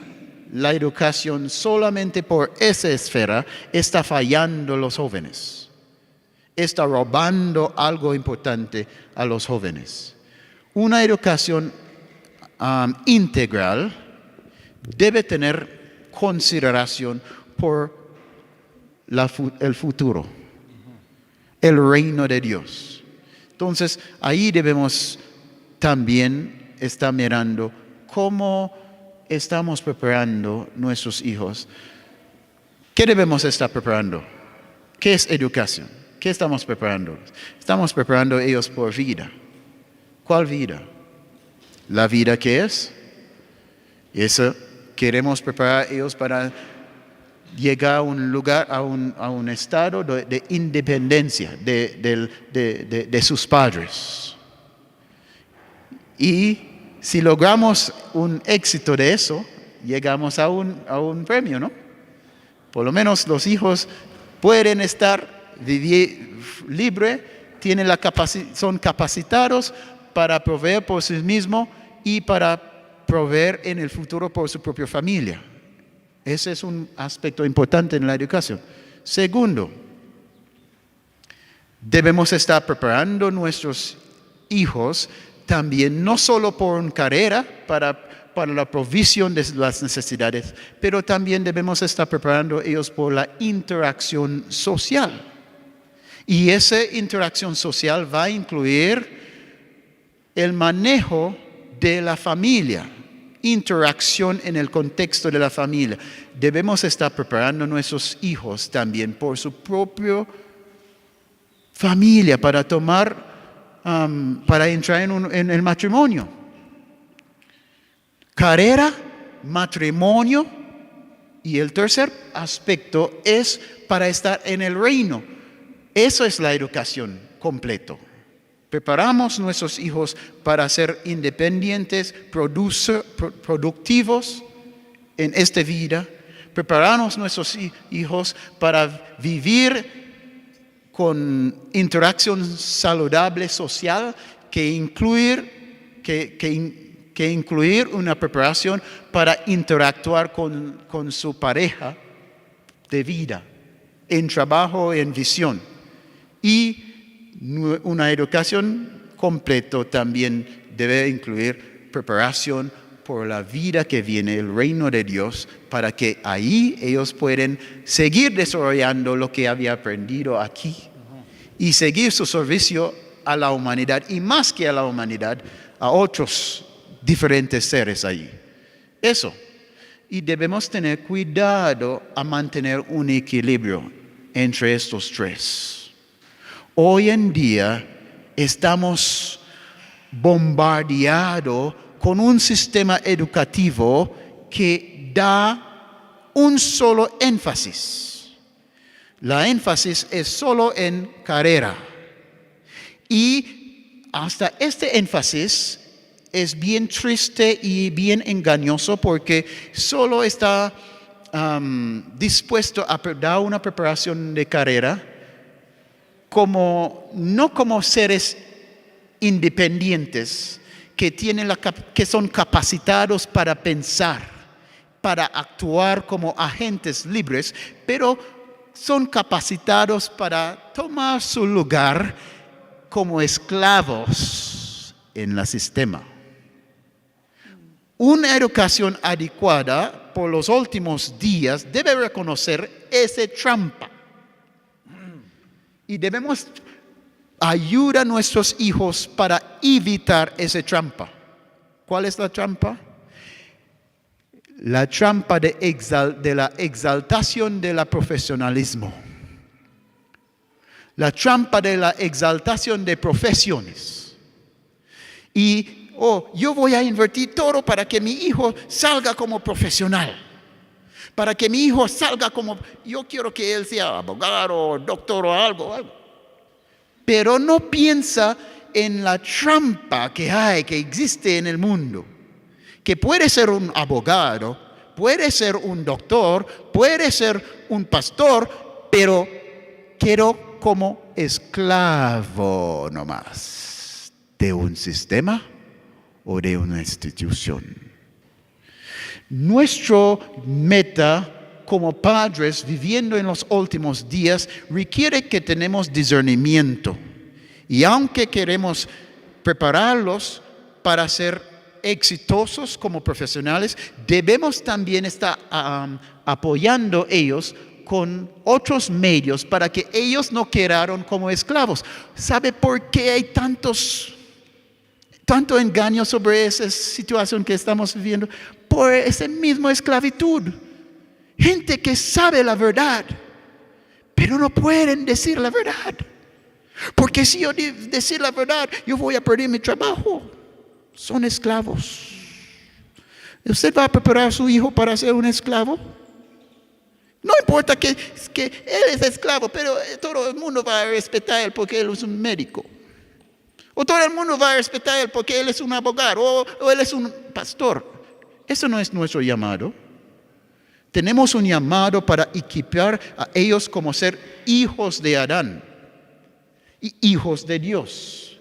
la educación solamente por esa esfera, está fallando a los jóvenes. Está robando algo importante a los jóvenes. Una educación integral debe tener consideración por el futuro, el reino de Dios. Entonces, ahí debemos también estar mirando cómo estamos preparando nuestros hijos. ¿Qué debemos estar preparando? ¿Qué es educación? ¿Qué estamos preparando? Estamos preparando a ellos por vida. ¿Cuál vida? La vida que es. Eso queremos preparar a ellos para llegar a un lugar, a un estado de independencia de sus padres. Y si logramos un éxito de eso, llegamos a un premio, ¿no? Por lo menos los hijos pueden estar libres, son capacitados para proveer por sí mismos y para proveer en el futuro por su propia familia. Ese es un aspecto importante en la educación. Segundo, debemos estar preparando a nuestros hijos también, no solo por una carrera para la provisión de las necesidades, pero también debemos estar preparando a ellos por la interacción social. Y esa interacción social va a incluir el manejo de la familia, interacción en el contexto de la familia. Debemos estar preparando a nuestros hijos también por su propia familia para entrar en el matrimonio. Carrera, matrimonio, y el tercer aspecto es para estar en el reino. Eso es la educación completa. Preparamos nuestros hijos para ser independientes, productivos en esta vida. Preparamos nuestros hijos para vivir con interacción saludable social que incluir una preparación para interactuar con su pareja de vida, en trabajo, en visión. Y una educación completa también debe incluir preparación por la vida que viene, el reino de Dios, para que ahí ellos puedan seguir desarrollando lo que había aprendido aquí y seguir su servicio a la humanidad, y más que a la humanidad, a otros diferentes seres ahí. Eso. Y debemos tener cuidado a mantener un equilibrio entre estos tres. Hoy en día estamos bombardeados con un sistema educativo que da un solo énfasis. La énfasis es solo en carrera. Y hasta este énfasis es bien triste y bien engañoso, porque solo está dispuesto a dar una preparación de carrera no como seres independientes que son capacitados para pensar, para actuar como agentes libres, pero son capacitados para tomar su lugar como esclavos en el sistema. Una educación adecuada por los últimos días debe reconocer esa trampa. Y debemos ayudar a nuestros hijos para evitar esa trampa. ¿Cuál es la trampa? La trampa de la exaltación del profesionalismo. la trampa de la exaltación de profesiones. Y, yo voy a invertir todo para que mi hijo salga como profesional. Para que mi hijo salga como, yo quiero que él sea abogado, doctor o algo. Pero no piensa en la trampa que existe en el mundo. Que puede ser un abogado, puede ser un doctor, puede ser un pastor, pero quiero como esclavo nomás de un sistema o de una institución. Nuestro meta como padres viviendo en los últimos días requiere que tenemos discernimiento. Y aunque queremos prepararlos para ser exitosos como profesionales, debemos también estar apoyando ellos con otros medios para que ellos no quedaran como esclavos. ¿Sabe por qué hay tanto engaño sobre esa situación que estamos viviendo? Por esa misma esclavitud. Gente que sabe la verdad, pero no pueden decir la verdad. Porque si yo decir la verdad, yo voy a perder mi trabajo. Son esclavos. ¿Usted va a preparar a su hijo para ser un esclavo? No importa que él es esclavo, pero todo el mundo va a respetar a él porque él es un médico. O todo el mundo va a respetar a él porque él es un abogado o él es un pastor. Eso no es nuestro llamado. Tenemos un llamado para equipar a ellos como ser hijos de Adán y hijos de Dios.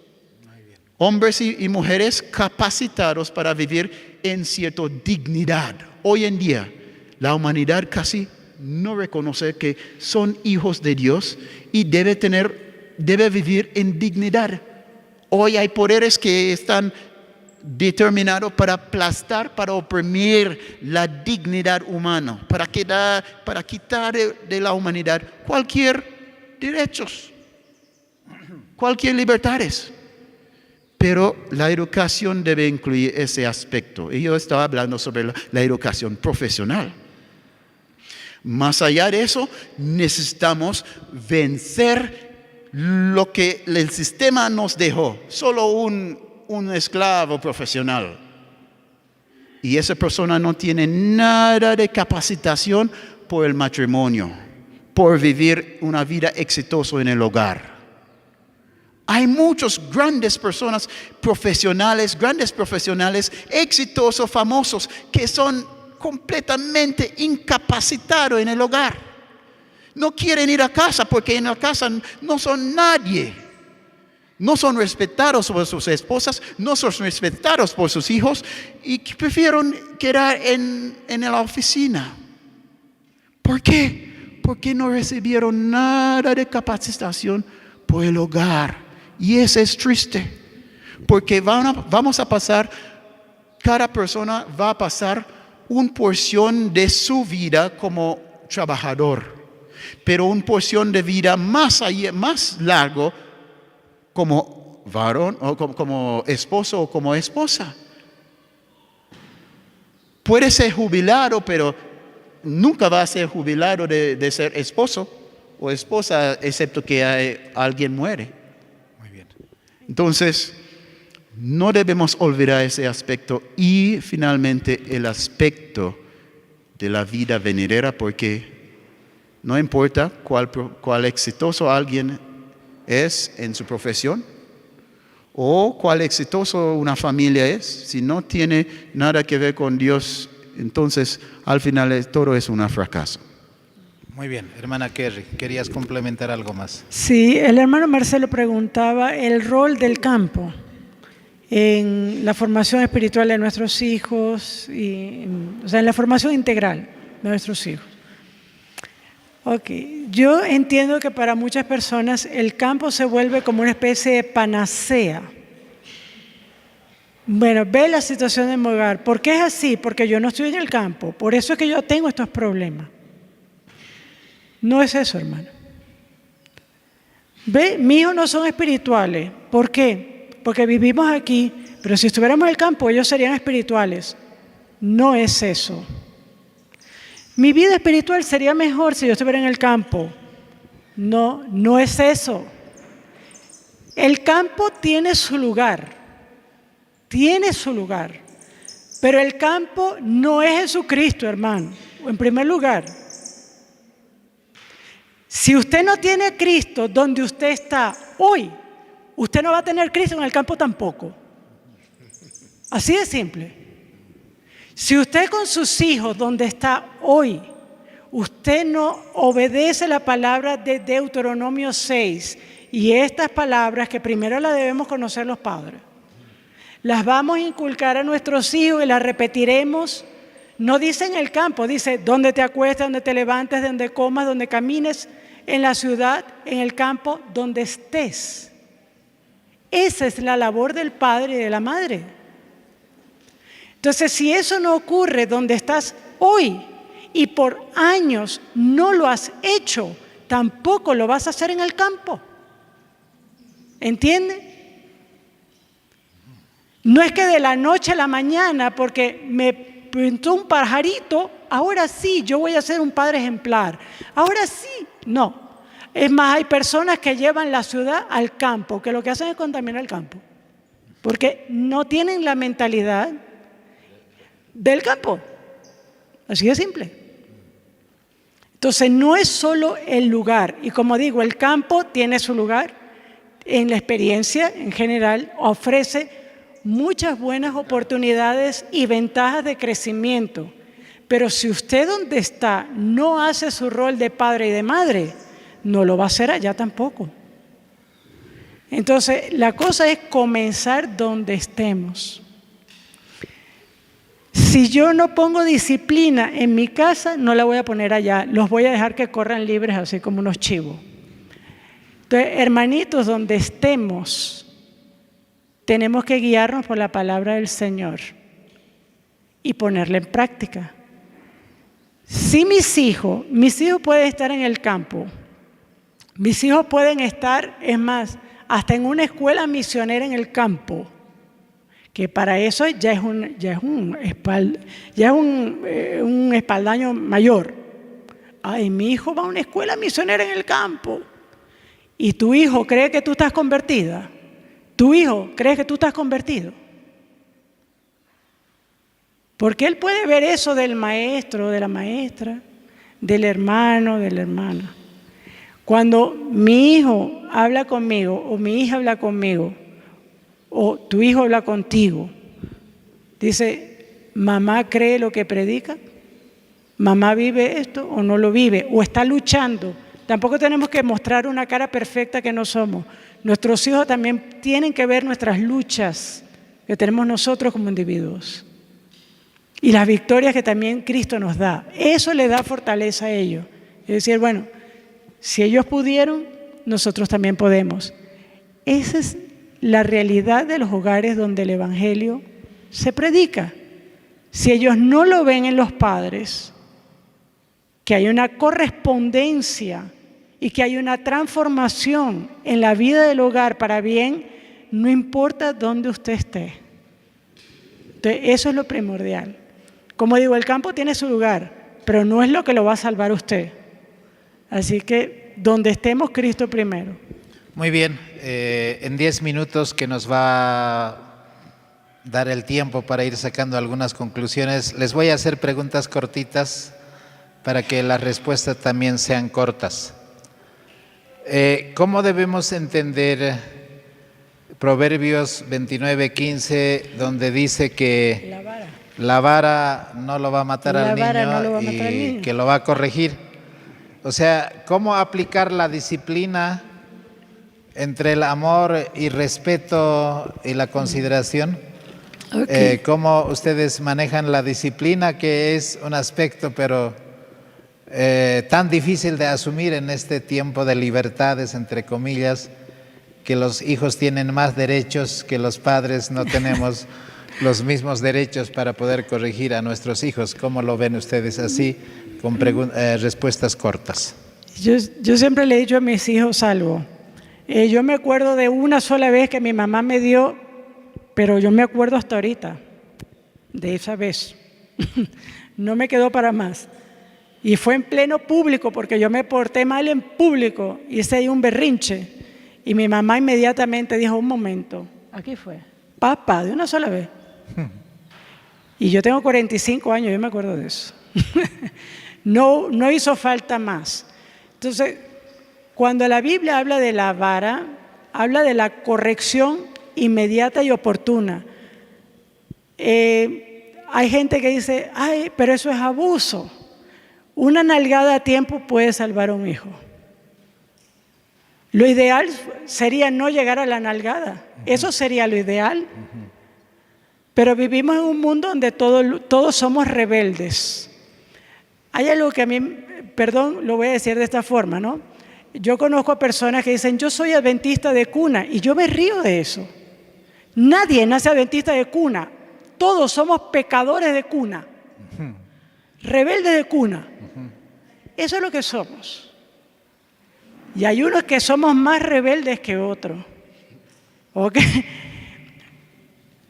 Hombres y mujeres capacitados para vivir en cierta dignidad. Hoy en día, la humanidad casi no reconoce que son hijos de Dios y debe vivir en dignidad. Hoy hay poderes que están determinados para aplastar, para oprimir la dignidad humana, para quitar de la humanidad cualquier derechos, cualquier libertades. Pero la educación debe incluir ese aspecto. Y yo estaba hablando sobre la educación profesional. Más allá de eso, necesitamos vencer lo que el sistema nos dejó. Solo un esclavo profesional. Y esa persona no tiene nada de capacitación por el matrimonio, por vivir una vida exitosa en el hogar. Hay muchos grandes personas grandes profesionales, exitosos, famosos, que son completamente incapacitados en el hogar. No quieren ir a casa porque en la casa no son nadie. No son respetados por sus esposas, no son respetados por sus hijos y prefieren quedar en la oficina. ¿Por qué? Porque no recibieron nada de capacitación por el hogar. Y eso es triste, porque vamos a pasar, cada persona va a pasar una porción de su vida como trabajador, pero una porción de vida más largo como varón o como esposo o como esposa. Puede ser jubilado, pero nunca va a ser jubilado de ser esposo o esposa, excepto que alguien muere. Entonces, no debemos olvidar ese aspecto y finalmente el aspecto de la vida venidera, porque no importa cuál exitoso alguien es en su profesión o cuál exitoso una familia es, si no tiene nada que ver con Dios, entonces al final todo es un fracaso. Muy bien, hermana Kerry, ¿querías complementar algo más? Sí, el hermano Marcelo preguntaba el rol del campo en la formación espiritual de nuestros hijos, en la formación integral de nuestros hijos. Ok, yo entiendo que para muchas personas el campo se vuelve como una especie de panacea. Bueno, ve la situación de mi hogar. ¿Por qué es así? Porque yo no estoy en el campo, por eso es que yo tengo estos problemas. No es eso, hermano. Ve, mis hijos no son espirituales. ¿Por qué? Porque vivimos aquí, pero si estuviéramos en el campo, ellos serían espirituales. No es eso. Mi vida espiritual sería mejor si yo estuviera en el campo. No, no es eso. El campo tiene su lugar, pero el campo no es Jesucristo, hermano, en primer lugar. Si usted no tiene a Cristo donde usted está hoy, usted no va a tener Cristo en el campo tampoco. Así de simple. Si usted con sus hijos donde está hoy, usted no obedece la palabra de Deuteronomio 6 y estas palabras que primero las debemos conocer los padres, las vamos a inculcar a nuestros hijos y las repetiremos. No dice en el campo, dice donde te acuestas, donde te levantes, donde comas, donde camines, en la ciudad, en el campo, donde estés. Esa es la labor del padre y de la madre. Entonces, si eso no ocurre donde estás hoy y por años no lo has hecho, tampoco lo vas a hacer en el campo. ¿Entiende? No es que de la noche a la mañana, porque me pintó un pajarito, ahora sí, yo voy a ser un padre ejemplar. Ahora sí, no. Es más, hay personas que llevan la ciudad al campo, que lo que hacen es contaminar el campo, porque no tienen la mentalidad del campo. Así de simple. Entonces, no es solo el lugar. Y como digo, el campo tiene su lugar. En la experiencia, en general, ofrece muchas buenas oportunidades y ventajas de crecimiento. Pero si usted donde está no hace su rol de padre y de madre, no lo va a hacer allá tampoco. Entonces, la cosa es comenzar donde estemos. Si yo no pongo disciplina en mi casa, no la voy a poner allá. Los voy a dejar que corran libres así como unos chivos. Entonces, hermanitos, donde estemos, tenemos que guiarnos por la palabra del Señor y ponerla en práctica. Si mis hijos pueden estar en el campo, mis hijos pueden estar, es más, hasta en una escuela misionera en el campo, que para eso ya es un espaldaño mayor. Ay, mi hijo va a una escuela misionera en el campo. ¿Y tu hijo cree que tú estás convertida? ¿Tu hijo cree que tú estás convertido? Porque él puede ver eso del maestro, de la maestra, del hermano, de la hermana. Cuando mi hijo habla conmigo o mi hija habla conmigo o tu hijo habla contigo, dice, mamá cree lo que predica, mamá vive esto o no lo vive, o está luchando. Tampoco tenemos que mostrar una cara perfecta que no somos. Nuestros hijos también tienen que ver nuestras luchas que tenemos nosotros como individuos y las victorias que también Cristo nos da. Eso le da fortaleza a ellos. Es decir, bueno, si ellos pudieron, nosotros también podemos. Esa es la realidad de los hogares donde el Evangelio se predica. Si ellos no lo ven en los padres, que hay una correspondencia y que hay una transformación en la vida del hogar para bien, no importa dónde usted esté. Entonces, eso es lo primordial. Como digo, el campo tiene su lugar, pero no es lo que lo va a salvar a usted. Así que donde estemos, Cristo primero. Muy bien, en 10 minutos que nos va a dar el tiempo para ir sacando algunas conclusiones, les voy a hacer preguntas cortitas para que las respuestas también sean cortas. ¿Cómo debemos entender Proverbios 29:15, donde dice que la vara no lo va a matar al niño y que lo va a corregir? O sea, ¿cómo aplicar la disciplina entre el amor y respeto y la consideración? Okay. ¿Cómo ustedes manejan la disciplina, que es un aspecto pero tan difícil de asumir en este tiempo de libertades, entre comillas, que los hijos tienen más derechos que los padres no tenemos los mismos derechos para poder corregir a nuestros hijos? ¿Cómo lo ven ustedes así, con respuestas cortas? Yo siempre le he dicho a mis hijos algo. Yo me acuerdo de una sola vez que mi mamá me dio, pero yo me acuerdo hasta ahorita de esa vez. No me quedó para más. Y fue en pleno público, porque yo me porté mal en público, hice ahí un berrinche. Y mi mamá inmediatamente dijo, un momento, aquí fue, papá, de una sola vez. Y yo tengo 45 años, yo me acuerdo de eso. No hizo falta más. Entonces, cuando la Biblia habla de la vara, habla de la corrección inmediata y oportuna. Hay gente que dice, ay, pero eso es abuso. Una nalgada a tiempo puede salvar a un hijo. Lo ideal sería no llegar a la nalgada. Eso sería lo ideal. Pero vivimos en un mundo donde todos somos rebeldes. Hay algo que a mí, perdón, lo voy a decir de esta forma, ¿no? Yo conozco a personas que dicen, yo soy adventista de cuna, y yo me río de eso. Nadie nace adventista de cuna. Todos somos pecadores de cuna. Rebeldes de cuna. Eso es lo que somos. Y hay unos que somos más rebeldes que otros. ¿Ok?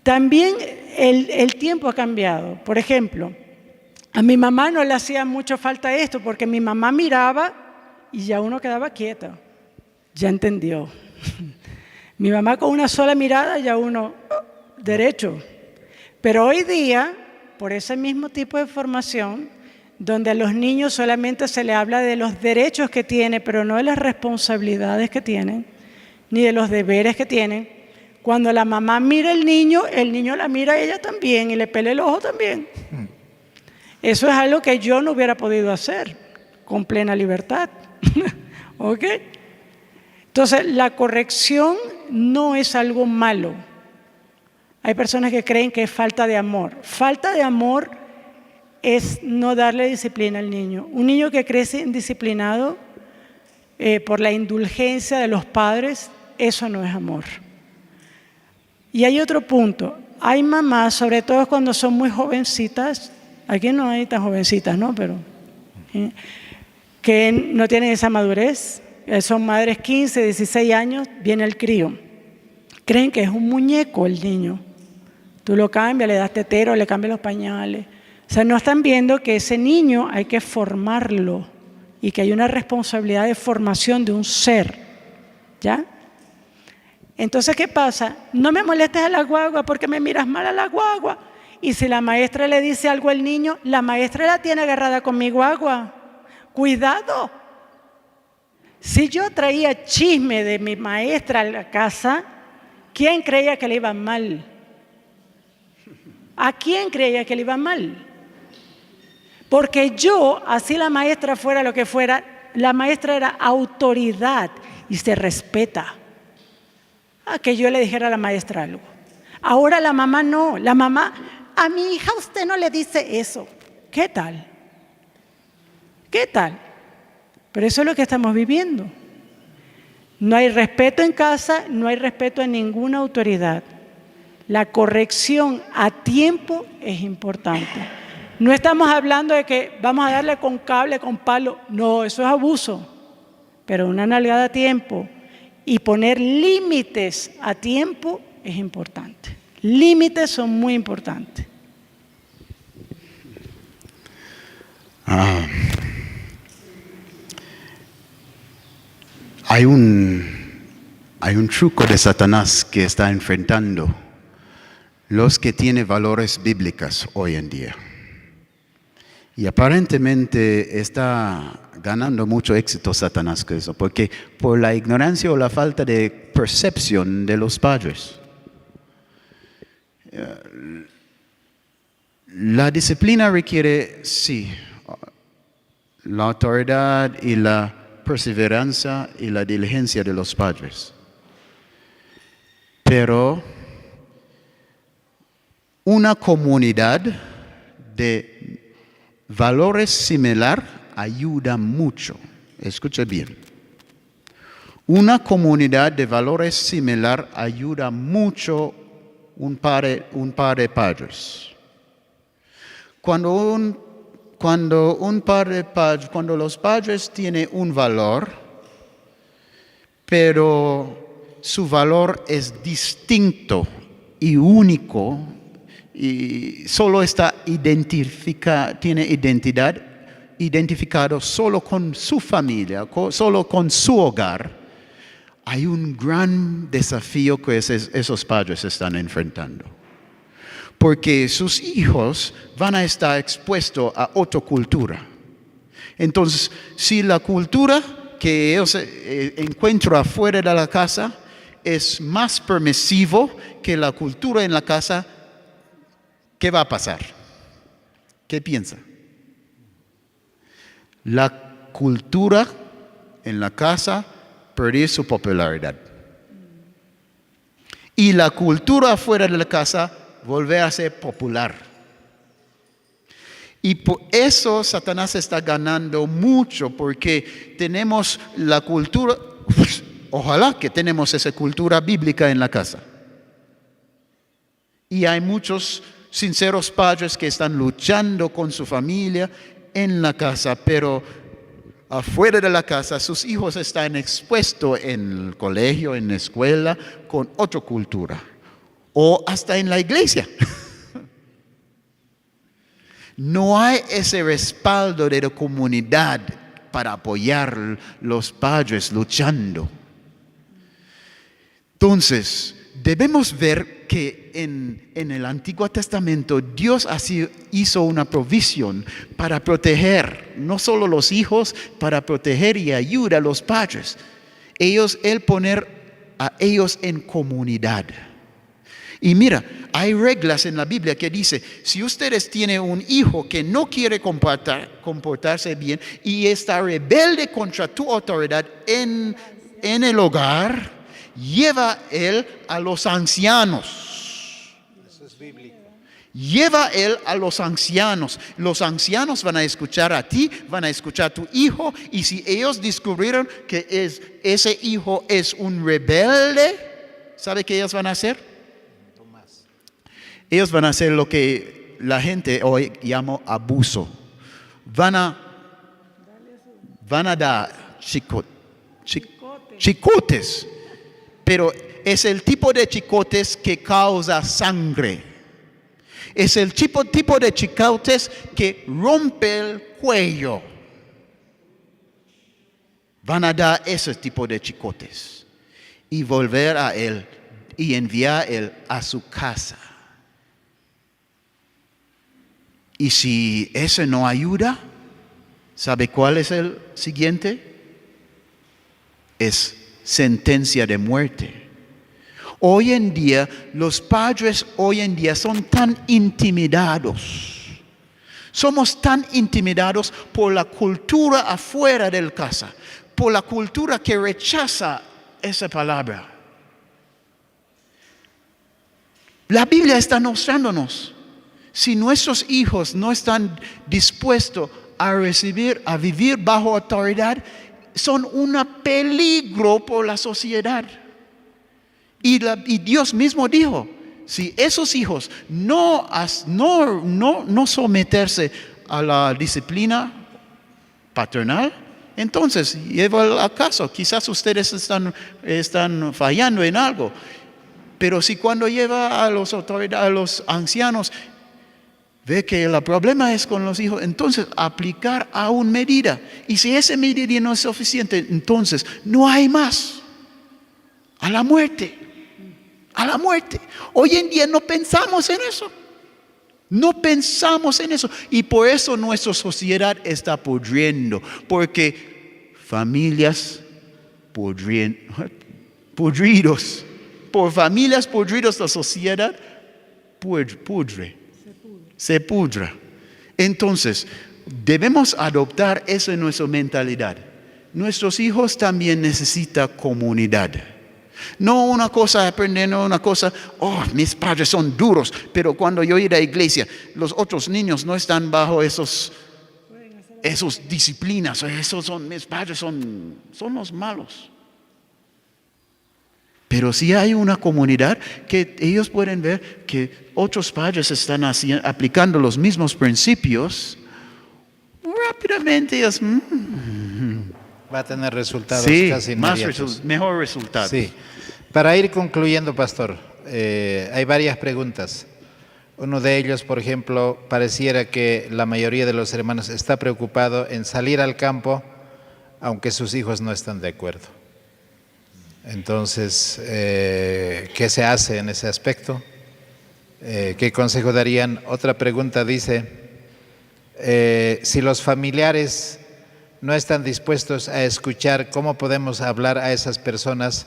También el tiempo ha cambiado. Por ejemplo, a mi mamá no le hacía mucho falta esto, porque mi mamá miraba y ya uno quedaba quieto. Ya entendió. Mi mamá con una sola mirada ya uno, derecho. Pero hoy día, por ese mismo tipo de formación, donde a los niños solamente se les habla de los derechos que tienen, pero no de las responsabilidades que tienen, ni de los deberes que tienen. Cuando la mamá mira al niño, el niño la mira a ella también y le pelea el ojo también. Eso es algo que yo no hubiera podido hacer con plena libertad. ¿Ok? Entonces, la corrección no es algo malo. Hay personas que creen que es falta de amor. Falta de amor es no darle disciplina al niño. Un niño que crece indisciplinado por la indulgencia de los padres, eso no es amor. Y hay otro punto. Hay mamás, sobre todo cuando son muy jovencitas, aquí no hay tan jovencitas, ¿no? Pero que no tienen esa madurez. Son madres 15, 16 años, viene el crío. Creen que es un muñeco el niño. Tú lo cambias, le das tetero, le cambias los pañales. O sea, no están viendo que ese niño hay que formarlo y que hay una responsabilidad de formación de un ser. ¿Ya? Entonces, ¿qué pasa? No me molestes a la guagua porque me miras mal a la guagua. Y si la maestra le dice algo al niño, la maestra la tiene agarrada con mi guagua. Cuidado. Si yo traía chisme de mi maestra a la casa, ¿quién creía que le iba mal? ¿A quién creía que le iba mal? Porque yo, así la maestra fuera lo que fuera, la maestra era autoridad y se respeta. A que yo le dijera a la maestra algo. Ahora la mamá no. La mamá, a mi hija usted no le dice eso. ¿Qué tal? ¿Qué tal? Pero eso es lo que estamos viviendo. No hay respeto en casa, no hay respeto en ninguna autoridad. La corrección a tiempo es importante. No estamos hablando de que vamos a darle con cable, con palo. No, eso es abuso. Pero una nalgada a tiempo y poner límites a tiempo es importante. Límites son muy importantes. Hay un truco de Satanás que está enfrentando los que tienen valores bíblicos hoy en día. Y aparentemente está ganando mucho éxito Satanás con eso, porque por la ignorancia o la falta de percepción de los padres. La disciplina requiere, sí, la autoridad y la perseverancia y la diligencia de los padres. Pero una comunidad de valores similares ayuda mucho. Escucha bien. Una comunidad de valores similares ayuda mucho un par de padres. Cuando los padres tienen un valor, pero su valor es distinto y único y solo está tiene identidad, identificado solo con su familia, solo con su hogar, hay un gran desafío que esos padres están enfrentando. Porque sus hijos van a estar expuestos a otra cultura. Entonces, si la cultura que ellos encuentran afuera de la casa es más permisivo que la cultura en la casa, ¿qué va a pasar? ¿Qué piensa? La cultura en la casa perdió su popularidad. Y la cultura afuera de la casa volver a ser popular. Y por eso Satanás está ganando mucho, porque tenemos la cultura, ojalá que tenemos esa cultura bíblica en la casa. Y hay muchos sinceros padres que están luchando con su familia en la casa, pero afuera de la casa sus hijos están expuestos en el colegio, en la escuela, con otra cultura. O hasta en la iglesia. No hay ese respaldo de la comunidad para apoyar los padres luchando. Entonces, debemos ver que en el Antiguo Testamento Dios así hizo una provisión para proteger, no solo los hijos, para proteger y ayudar a los padres. Él poner a ellos en comunidad. Y mira, hay reglas en la Biblia que dice, si ustedes tienen un hijo que no quiere comportarse bien y está rebelde contra tu autoridad en el hogar, lleva él a los ancianos. Eso es bíblico. Lleva él a los ancianos. Los ancianos van a escuchar a ti, van a escuchar a tu hijo, y si ellos descubrieron que ese hijo es un rebelde, ¿sabe qué ellos van a hacer? Ellos van a hacer lo que la gente hoy llama abuso. Van a dar chicotes, pero es el tipo de chicotes que causa sangre. Es el tipo de chicotes que rompe el cuello. Van a dar ese tipo de chicotes y volver a él y enviar a él a su casa. Y si ese no ayuda, ¿sabe cuál es el siguiente? Es sentencia de muerte. Hoy en día, los padres son tan intimidados. Somos tan intimidados por la cultura afuera de la casa, por la cultura que rechaza esa palabra. La Biblia está mostrándonos. Si nuestros hijos no están dispuestos a vivir bajo autoridad, son un peligro por la sociedad. Y Dios mismo dijo, si esos hijos no someterse a la disciplina paternal, entonces lleva a caso. Quizás ustedes están fallando en algo. Pero si cuando lleva a los ancianos, ve que el problema es con los hijos, entonces aplicar aún medida. Y si esa medida no es suficiente, entonces no hay más. A la muerte. A la muerte. Hoy en día no pensamos en eso. No pensamos en eso. Y por eso nuestra sociedad está pudriendo. Porque familias pudridos. Por familias pudridos la sociedad se pudra. Entonces, debemos adoptar eso en nuestra mentalidad. Nuestros hijos también necesitan comunidad. No una cosa aprendiendo, una cosa, mis padres son duros, pero cuando yo ir a la iglesia, los otros niños no están bajo esos disciplinas. Mis padres son los malos. Pero si hay una comunidad que ellos pueden ver que otros padres están aplicando los mismos principios, rápidamente ellos va a tener resultados sí, casi inmediatos. mejor resultado. Sí. Para ir concluyendo, pastor, hay varias preguntas. Uno de ellos, por ejemplo, pareciera que la mayoría de los hermanos está preocupado en salir al campo, aunque sus hijos no están de acuerdo. Entonces, ¿qué se hace en ese aspecto? ¿Qué consejo darían? Otra pregunta dice, si los familiares no están dispuestos a escuchar, ¿cómo podemos hablar a esas personas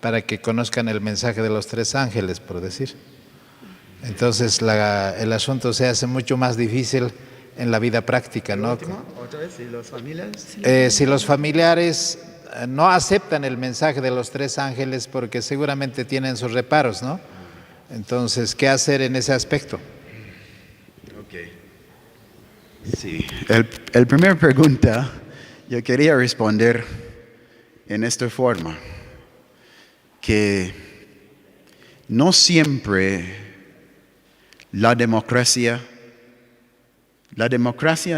para que conozcan el mensaje de los tres ángeles, por decir? Entonces el asunto se hace mucho más difícil en la vida práctica, ¿no? Otra vez, ¿y los familiares? Si los familiares no aceptan el mensaje de los tres ángeles porque seguramente tienen sus reparos, ¿no? Entonces, ¿qué hacer en ese aspecto? Okay. Sí, el primer pregunta yo quería responder en esta forma, que no siempre la democracia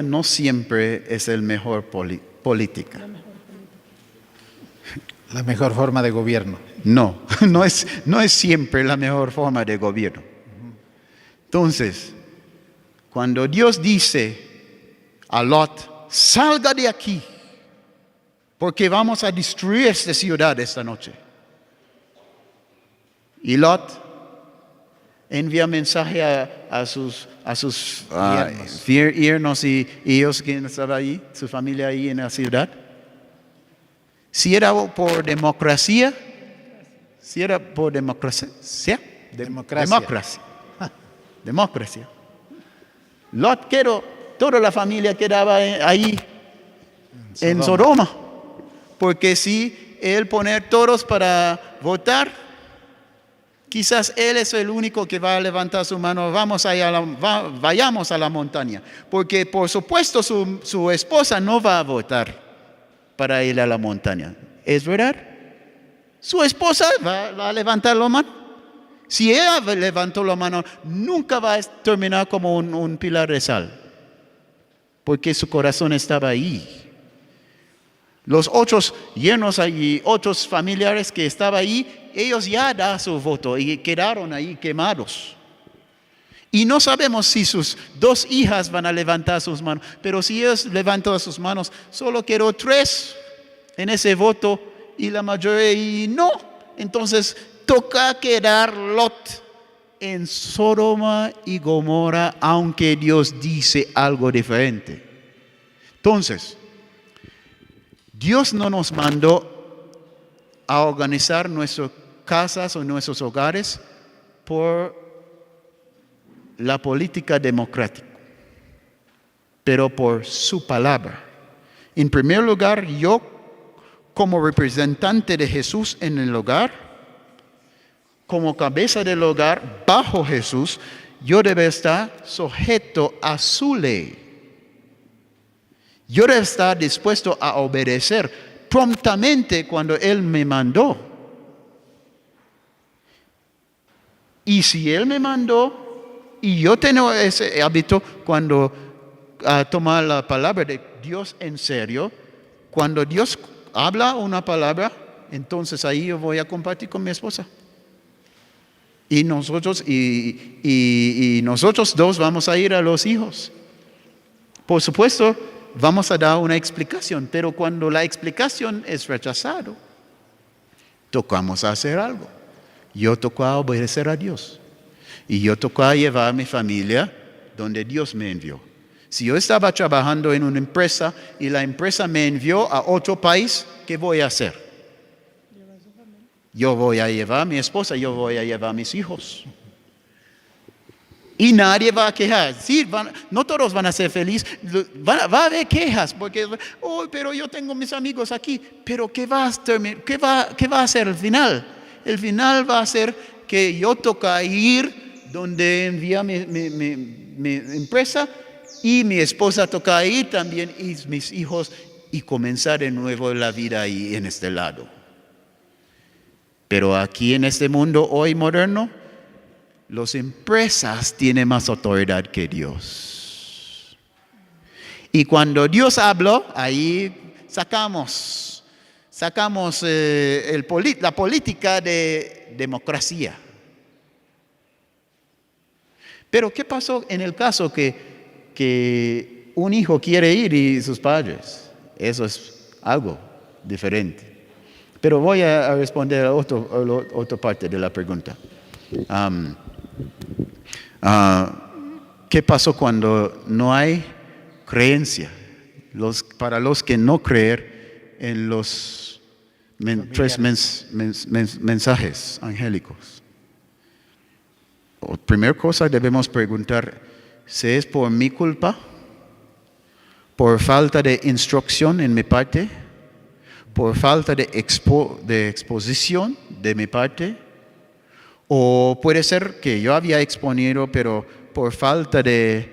no siempre es el mejor política. La mejor forma de gobierno. No es siempre la mejor forma de gobierno. Entonces, cuando Dios dice a Lot, salga de aquí, porque vamos a destruir esta ciudad esta noche. Y Lot envía mensaje a sus yernos y ellos que estaban ahí, su familia ahí en la ciudad. Si era por democracia, democracia. Lot toda la familia quedaba ahí en Sodoma, porque si él poner todos para votar, quizás él es el único que va a levantar su mano, vayamos a la montaña, porque por supuesto su esposa no va a votar para ir a la montaña. ¿Es verdad? Su esposa va a levantar la mano. Si ella levantó la mano, nunca va a terminar como un pilar de sal, porque su corazón estaba ahí. Los otros yernos y otros familiares que estaban ahí, ellos ya dan su voto y quedaron ahí quemados. Y no sabemos si sus dos hijas van a levantar sus manos, pero si ellos levantan sus manos, solo quedó 3 en ese voto y la mayoría y no. Entonces toca quedar Lot en Sodoma y Gomorra, aunque Dios dice algo diferente. Entonces, Dios no nos mandó a organizar nuestras casas o nuestros hogares por la política democrática, pero por su palabra. En primer lugar, yo como representante de Jesús en el hogar, como cabeza del hogar bajo Jesús, yo debo estar sujeto a su ley. Yo debo estar dispuesto a obedecer prontamente cuando Él me mandó. Y si Él me mandó, y yo tengo ese hábito cuando tomar la palabra de Dios en serio, cuando Dios habla una palabra, entonces ahí yo voy a compartir con mi esposa. Y nosotros, y nosotros dos vamos a ir a los hijos. Por supuesto, vamos a dar una explicación, pero cuando la explicación es rechazada, tocamos a hacer algo. Yo toco a obedecer a Dios. Y yo toco a llevar a mi familia donde Dios me envió. Si yo estaba trabajando en una empresa y la empresa me envió a otro país, ¿qué voy a hacer? Yo voy a llevar a mi esposa, yo voy a llevar a mis hijos. Y nadie va a quejar. Sí, no todos van a ser felices. Va a haber quejas porque, pero yo tengo mis amigos aquí. Pero ¿qué va a hacer al final? El final va a ser que yo toca ir donde envía mi empresa y mi esposa toca ir también y mis hijos y comenzar de nuevo la vida ahí en este lado. Pero aquí en este mundo hoy moderno, las empresas tienen más autoridad que Dios. Y cuando Dios habló, ahí sacamos la política de democracia. Pero ¿qué pasó en el caso que un hijo quiere ir y sus padres? Eso es algo diferente. Pero voy a responder a otra parte de la pregunta. ¿Qué pasó cuando no hay creencia? Para los que no creer en los tres mensajes angélicos. Primera cosa debemos preguntar, ¿si es por mi culpa? ¿Por falta de instrucción en mi parte? ¿Por falta de exposición de mi parte? ¿O puede ser que yo había exponido, pero por falta de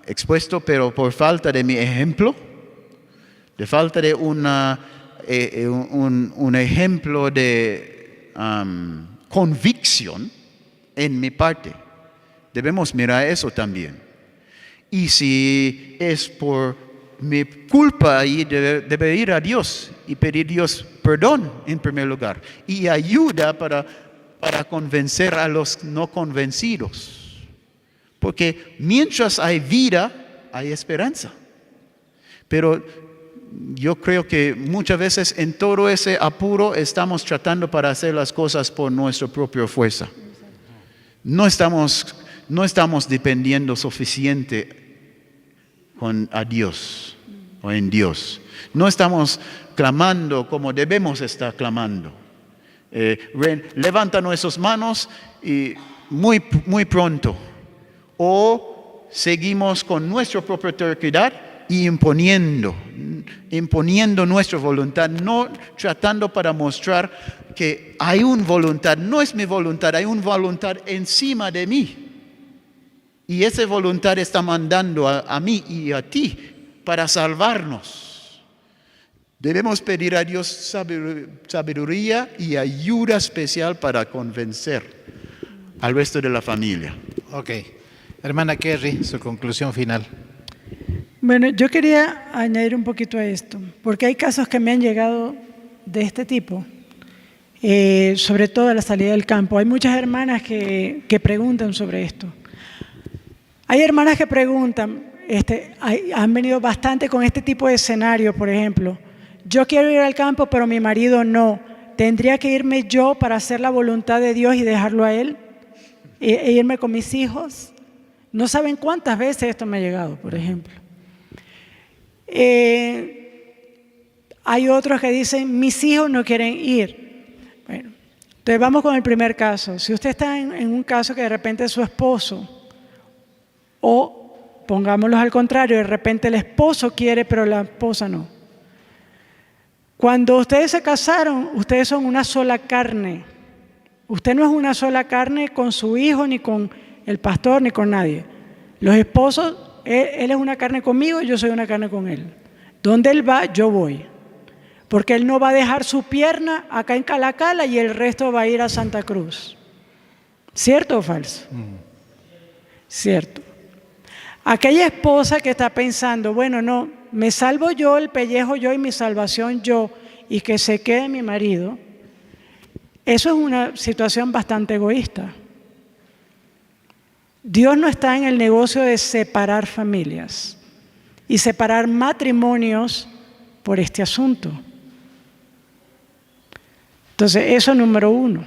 expuesto, pero por falta de mi ejemplo? De falta de un ejemplo de convicción en mi parte. Debemos mirar eso también. Y si es por mi culpa, y debe ir a Dios y pedir a Dios perdón en primer lugar y ayuda para convencer a los no convencidos. Porque mientras hay vida, hay esperanza. Pero yo creo que muchas veces en todo ese apuro estamos tratando para hacer las cosas por nuestra propia fuerza. No estamos dependiendo suficiente a Dios o en Dios. No estamos clamando como debemos estar clamando. Levanta nuestras manos y muy pronto. O seguimos con nuestra propia terquedad y imponiendo nuestra voluntad, no tratando para mostrar que hay una voluntad, no es mi voluntad, hay una voluntad encima de mí. Y esa voluntad está mandando a mí y a ti para salvarnos. Debemos pedir a Dios sabiduría y ayuda especial para convencer al resto de la familia. Ok. Hermana Kerry, su conclusión final. Bueno, yo quería añadir un poquito a esto, porque hay casos que me han llegado de este tipo, sobre todo a la salida del campo. Hay muchas hermanas que preguntan sobre esto. Hay hermanas que preguntan, han venido bastante con este tipo de escenario, por ejemplo. Yo quiero ir al campo, pero mi marido no. ¿Tendría que irme yo para hacer la voluntad de Dios y dejarlo a él? ¿E irme con mis hijos? No saben cuántas veces esto me ha llegado, por ejemplo. Hay otros que dicen, mis hijos no quieren ir. Bueno, entonces vamos con el primer caso. Si usted está en un caso que de repente es su esposo, o pongámoslo al contrario, de repente el esposo quiere, pero la esposa no. Cuando ustedes se casaron, ustedes son una sola carne. Usted no es una sola carne con su hijo, ni con el pastor, ni con nadie. Los esposos, él es una carne conmigo y yo soy una carne con él. Donde él va, yo voy. Porque él no va a dejar su pierna acá en Calacala y el resto va a ir a Santa Cruz. ¿Cierto o falso? Cierto. Aquella esposa que está pensando, bueno, no, me salvo yo, el pellejo yo y mi salvación yo, y que se quede mi marido, eso es una situación bastante egoísta. Dios no está en el negocio de separar familias y separar matrimonios por este asunto. Entonces, eso es número uno.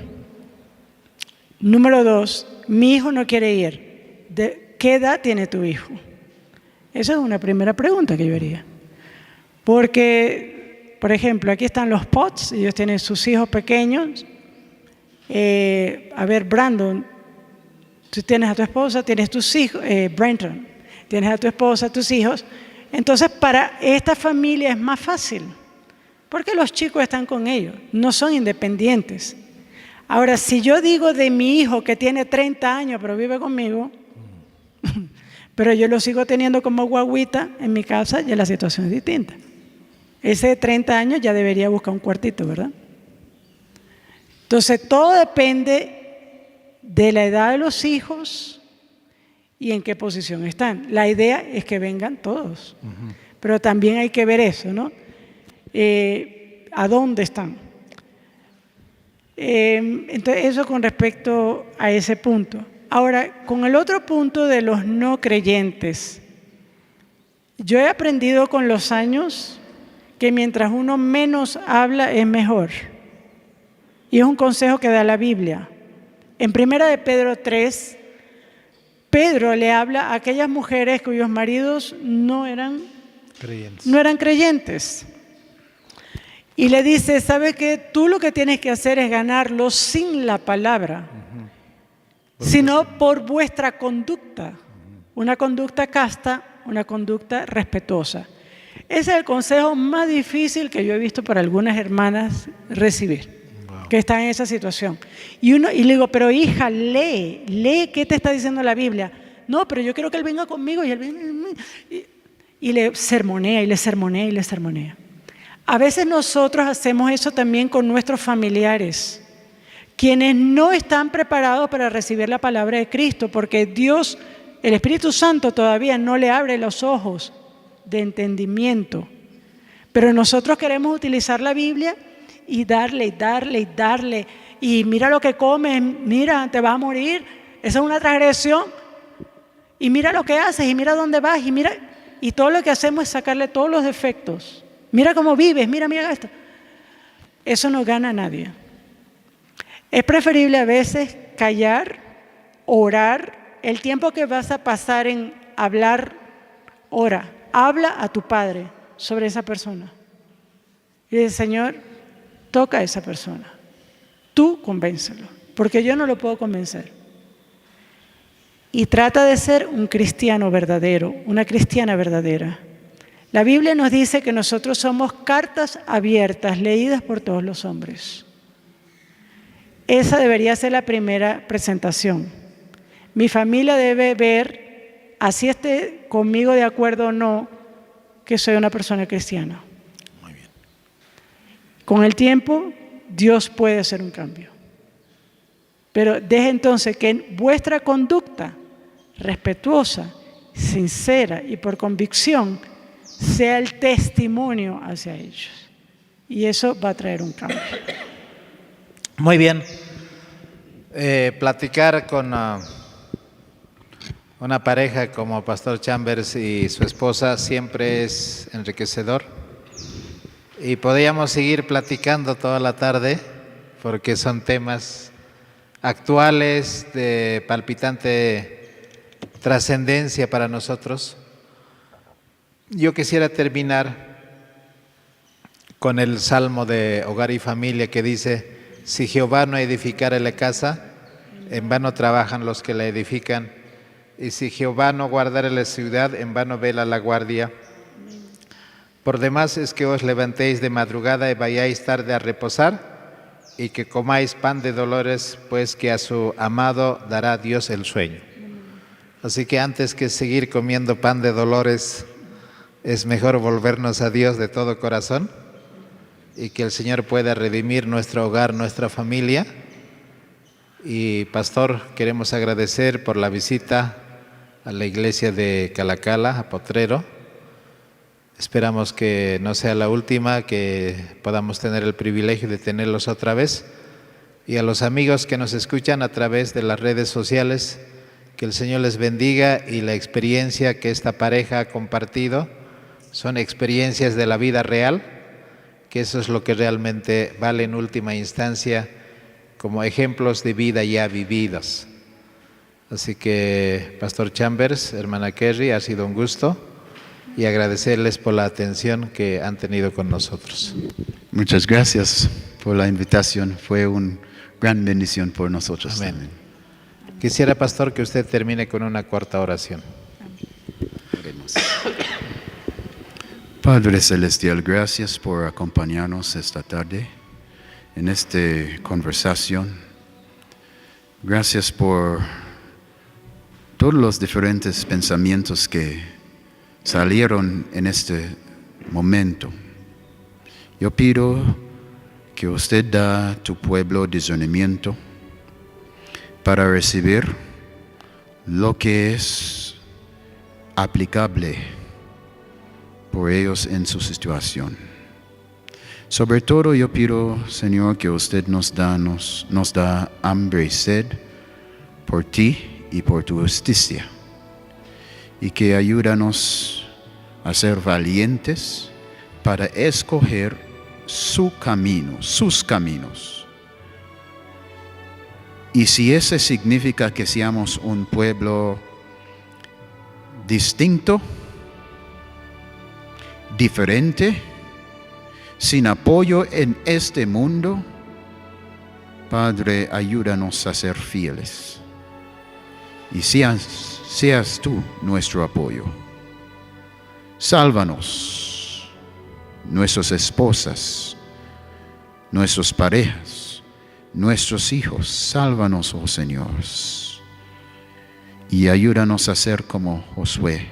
Número dos, mi hijo no quiere ir. ¿De qué edad tiene tu hijo? Esa es una primera pregunta que yo haría. Porque, por ejemplo, aquí están los Potts, ellos tienen sus hijos pequeños. A ver, Brandon, tú tienes a tu esposa, tienes tus hijos, Brenton, tienes a tu esposa, tus hijos. Entonces, para esta familia es más fácil, porque los chicos están con ellos, no son independientes. Ahora, si yo digo de mi hijo que tiene 30 años, pero vive conmigo, pero yo lo sigo teniendo como guaguita en mi casa, ya la situación es distinta. Ese de 30 años ya debería buscar un cuartito, ¿verdad? Entonces, todo depende de la edad de los hijos y en qué posición están. La idea es que vengan todos, pero también hay que ver eso, ¿no? ¿A dónde están? Entonces, eso con respecto a ese punto. Ahora, con el otro punto de los no creyentes, yo he aprendido con los años que mientras uno menos habla es mejor. Y es un consejo que da la Biblia. En 1 de Pedro 3, Pedro le habla a aquellas mujeres cuyos maridos no eran creyentes. Y le dice, ¿sabe qué? Tú lo que tienes que hacer es ganarlos sin la palabra, sino por vuestra conducta. Una conducta casta, una conducta respetuosa. Ese es el consejo más difícil que yo he visto para algunas hermanas recibir, que están en esa situación. Y le digo, pero hija, lee qué te está diciendo la Biblia. No, pero yo quiero que él venga conmigo y él venga. Y le sermonea, y le sermonea, y le sermonea. A veces nosotros hacemos eso también con nuestros familiares, quienes no están preparados para recibir la palabra de Cristo, porque Dios, el Espíritu Santo todavía no le abre los ojos de entendimiento. Pero nosotros queremos utilizar la Biblia y darle, y mira lo que comes, mira, te vas a morir, esa es una transgresión, y mira lo que haces, y mira dónde vas, y todo lo que hacemos es sacarle todos los defectos. Mira cómo vives, mira esto. Eso no gana a nadie. Es preferible a veces callar, orar. El tiempo que vas a pasar en hablar, ora. Habla a tu Padre sobre esa persona. Y dice, Señor, toca a esa persona. Tú convéncelo, porque yo no lo puedo convencer. Y trata de ser un cristiano verdadero, una cristiana verdadera. La Biblia nos dice que nosotros somos cartas abiertas, leídas por todos los hombres. Esa debería ser la primera presentación. Mi familia debe ver, así esté conmigo de acuerdo o no, que soy una persona cristiana. Muy bien. Con el tiempo, Dios puede hacer un cambio. Pero deje entonces que vuestra conducta respetuosa, sincera y por convicción sea el testimonio hacia ellos. Y eso va a traer un cambio. Muy bien. Platicar con una pareja como Pastor Chambers y su esposa siempre es enriquecedor. Y podríamos seguir platicando toda la tarde porque son temas actuales de palpitante trascendencia para nosotros. Yo quisiera terminar con el Salmo de Hogar y Familia que dice: si Jehová no edificare la casa, en vano trabajan los que la edifican, y si Jehová no guardare la ciudad, en vano vela la guardia. Por demás es que os levantéis de madrugada y vayáis tarde a reposar, y que comáis pan de dolores, pues que a su amado dará Dios el sueño. Así que antes que seguir comiendo pan de dolores, es mejor volvernos a Dios de todo corazón y que el Señor pueda redimir nuestro hogar, nuestra familia. Y Pastor, queremos agradecer por la visita a la iglesia de Calacala, a Potrero. Esperamos que no sea la última, que podamos tener el privilegio de tenerlos otra vez. Y a los amigos que nos escuchan a través de las redes sociales, que el Señor les bendiga, y la experiencia que esta pareja ha compartido son experiencias de la vida real, que eso es lo que realmente vale en última instancia como ejemplos de vida ya vividos. Así que, Pastor Chambers, hermana Kerry, ha sido un gusto y agradecerles por la atención que han tenido con nosotros. Muchas gracias por la invitación. Fue una gran bendición por nosotros. Amén. También. Quisiera, Pastor, que usted termine con una corta oración. Oremos. Padre Celestial, gracias por acompañarnos esta tarde en esta conversación. Gracias por todos los diferentes pensamientos que salieron en este momento. Yo pido que usted da a tu pueblo discernimiento para recibir lo que es aplicable por ellos en su situación. Sobre todo yo pido, Señor, que usted nos da hambre y sed por ti y por tu justicia. Y que ayúdanos a ser valientes para escoger su camino, sus caminos. Y si ese significa que seamos un pueblo distinto, diferente, sin apoyo en este mundo, Padre, ayúdanos a ser fieles. Y seas tú nuestro apoyo. Sálvanos, nuestras esposas, nuestras parejas, nuestros hijos. Sálvanos, oh Señor. Y ayúdanos a ser como Josué.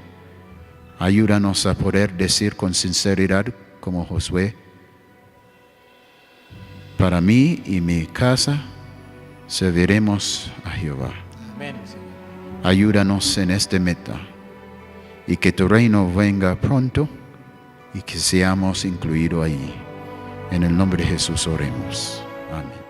Ayúdanos a poder decir con sinceridad como Josué: para mí y mi casa serviremos a Jehová. Amén. Ayúdanos en esta meta y que tu reino venga pronto y que seamos incluidos ahí. En el nombre de Jesús oremos. Amén.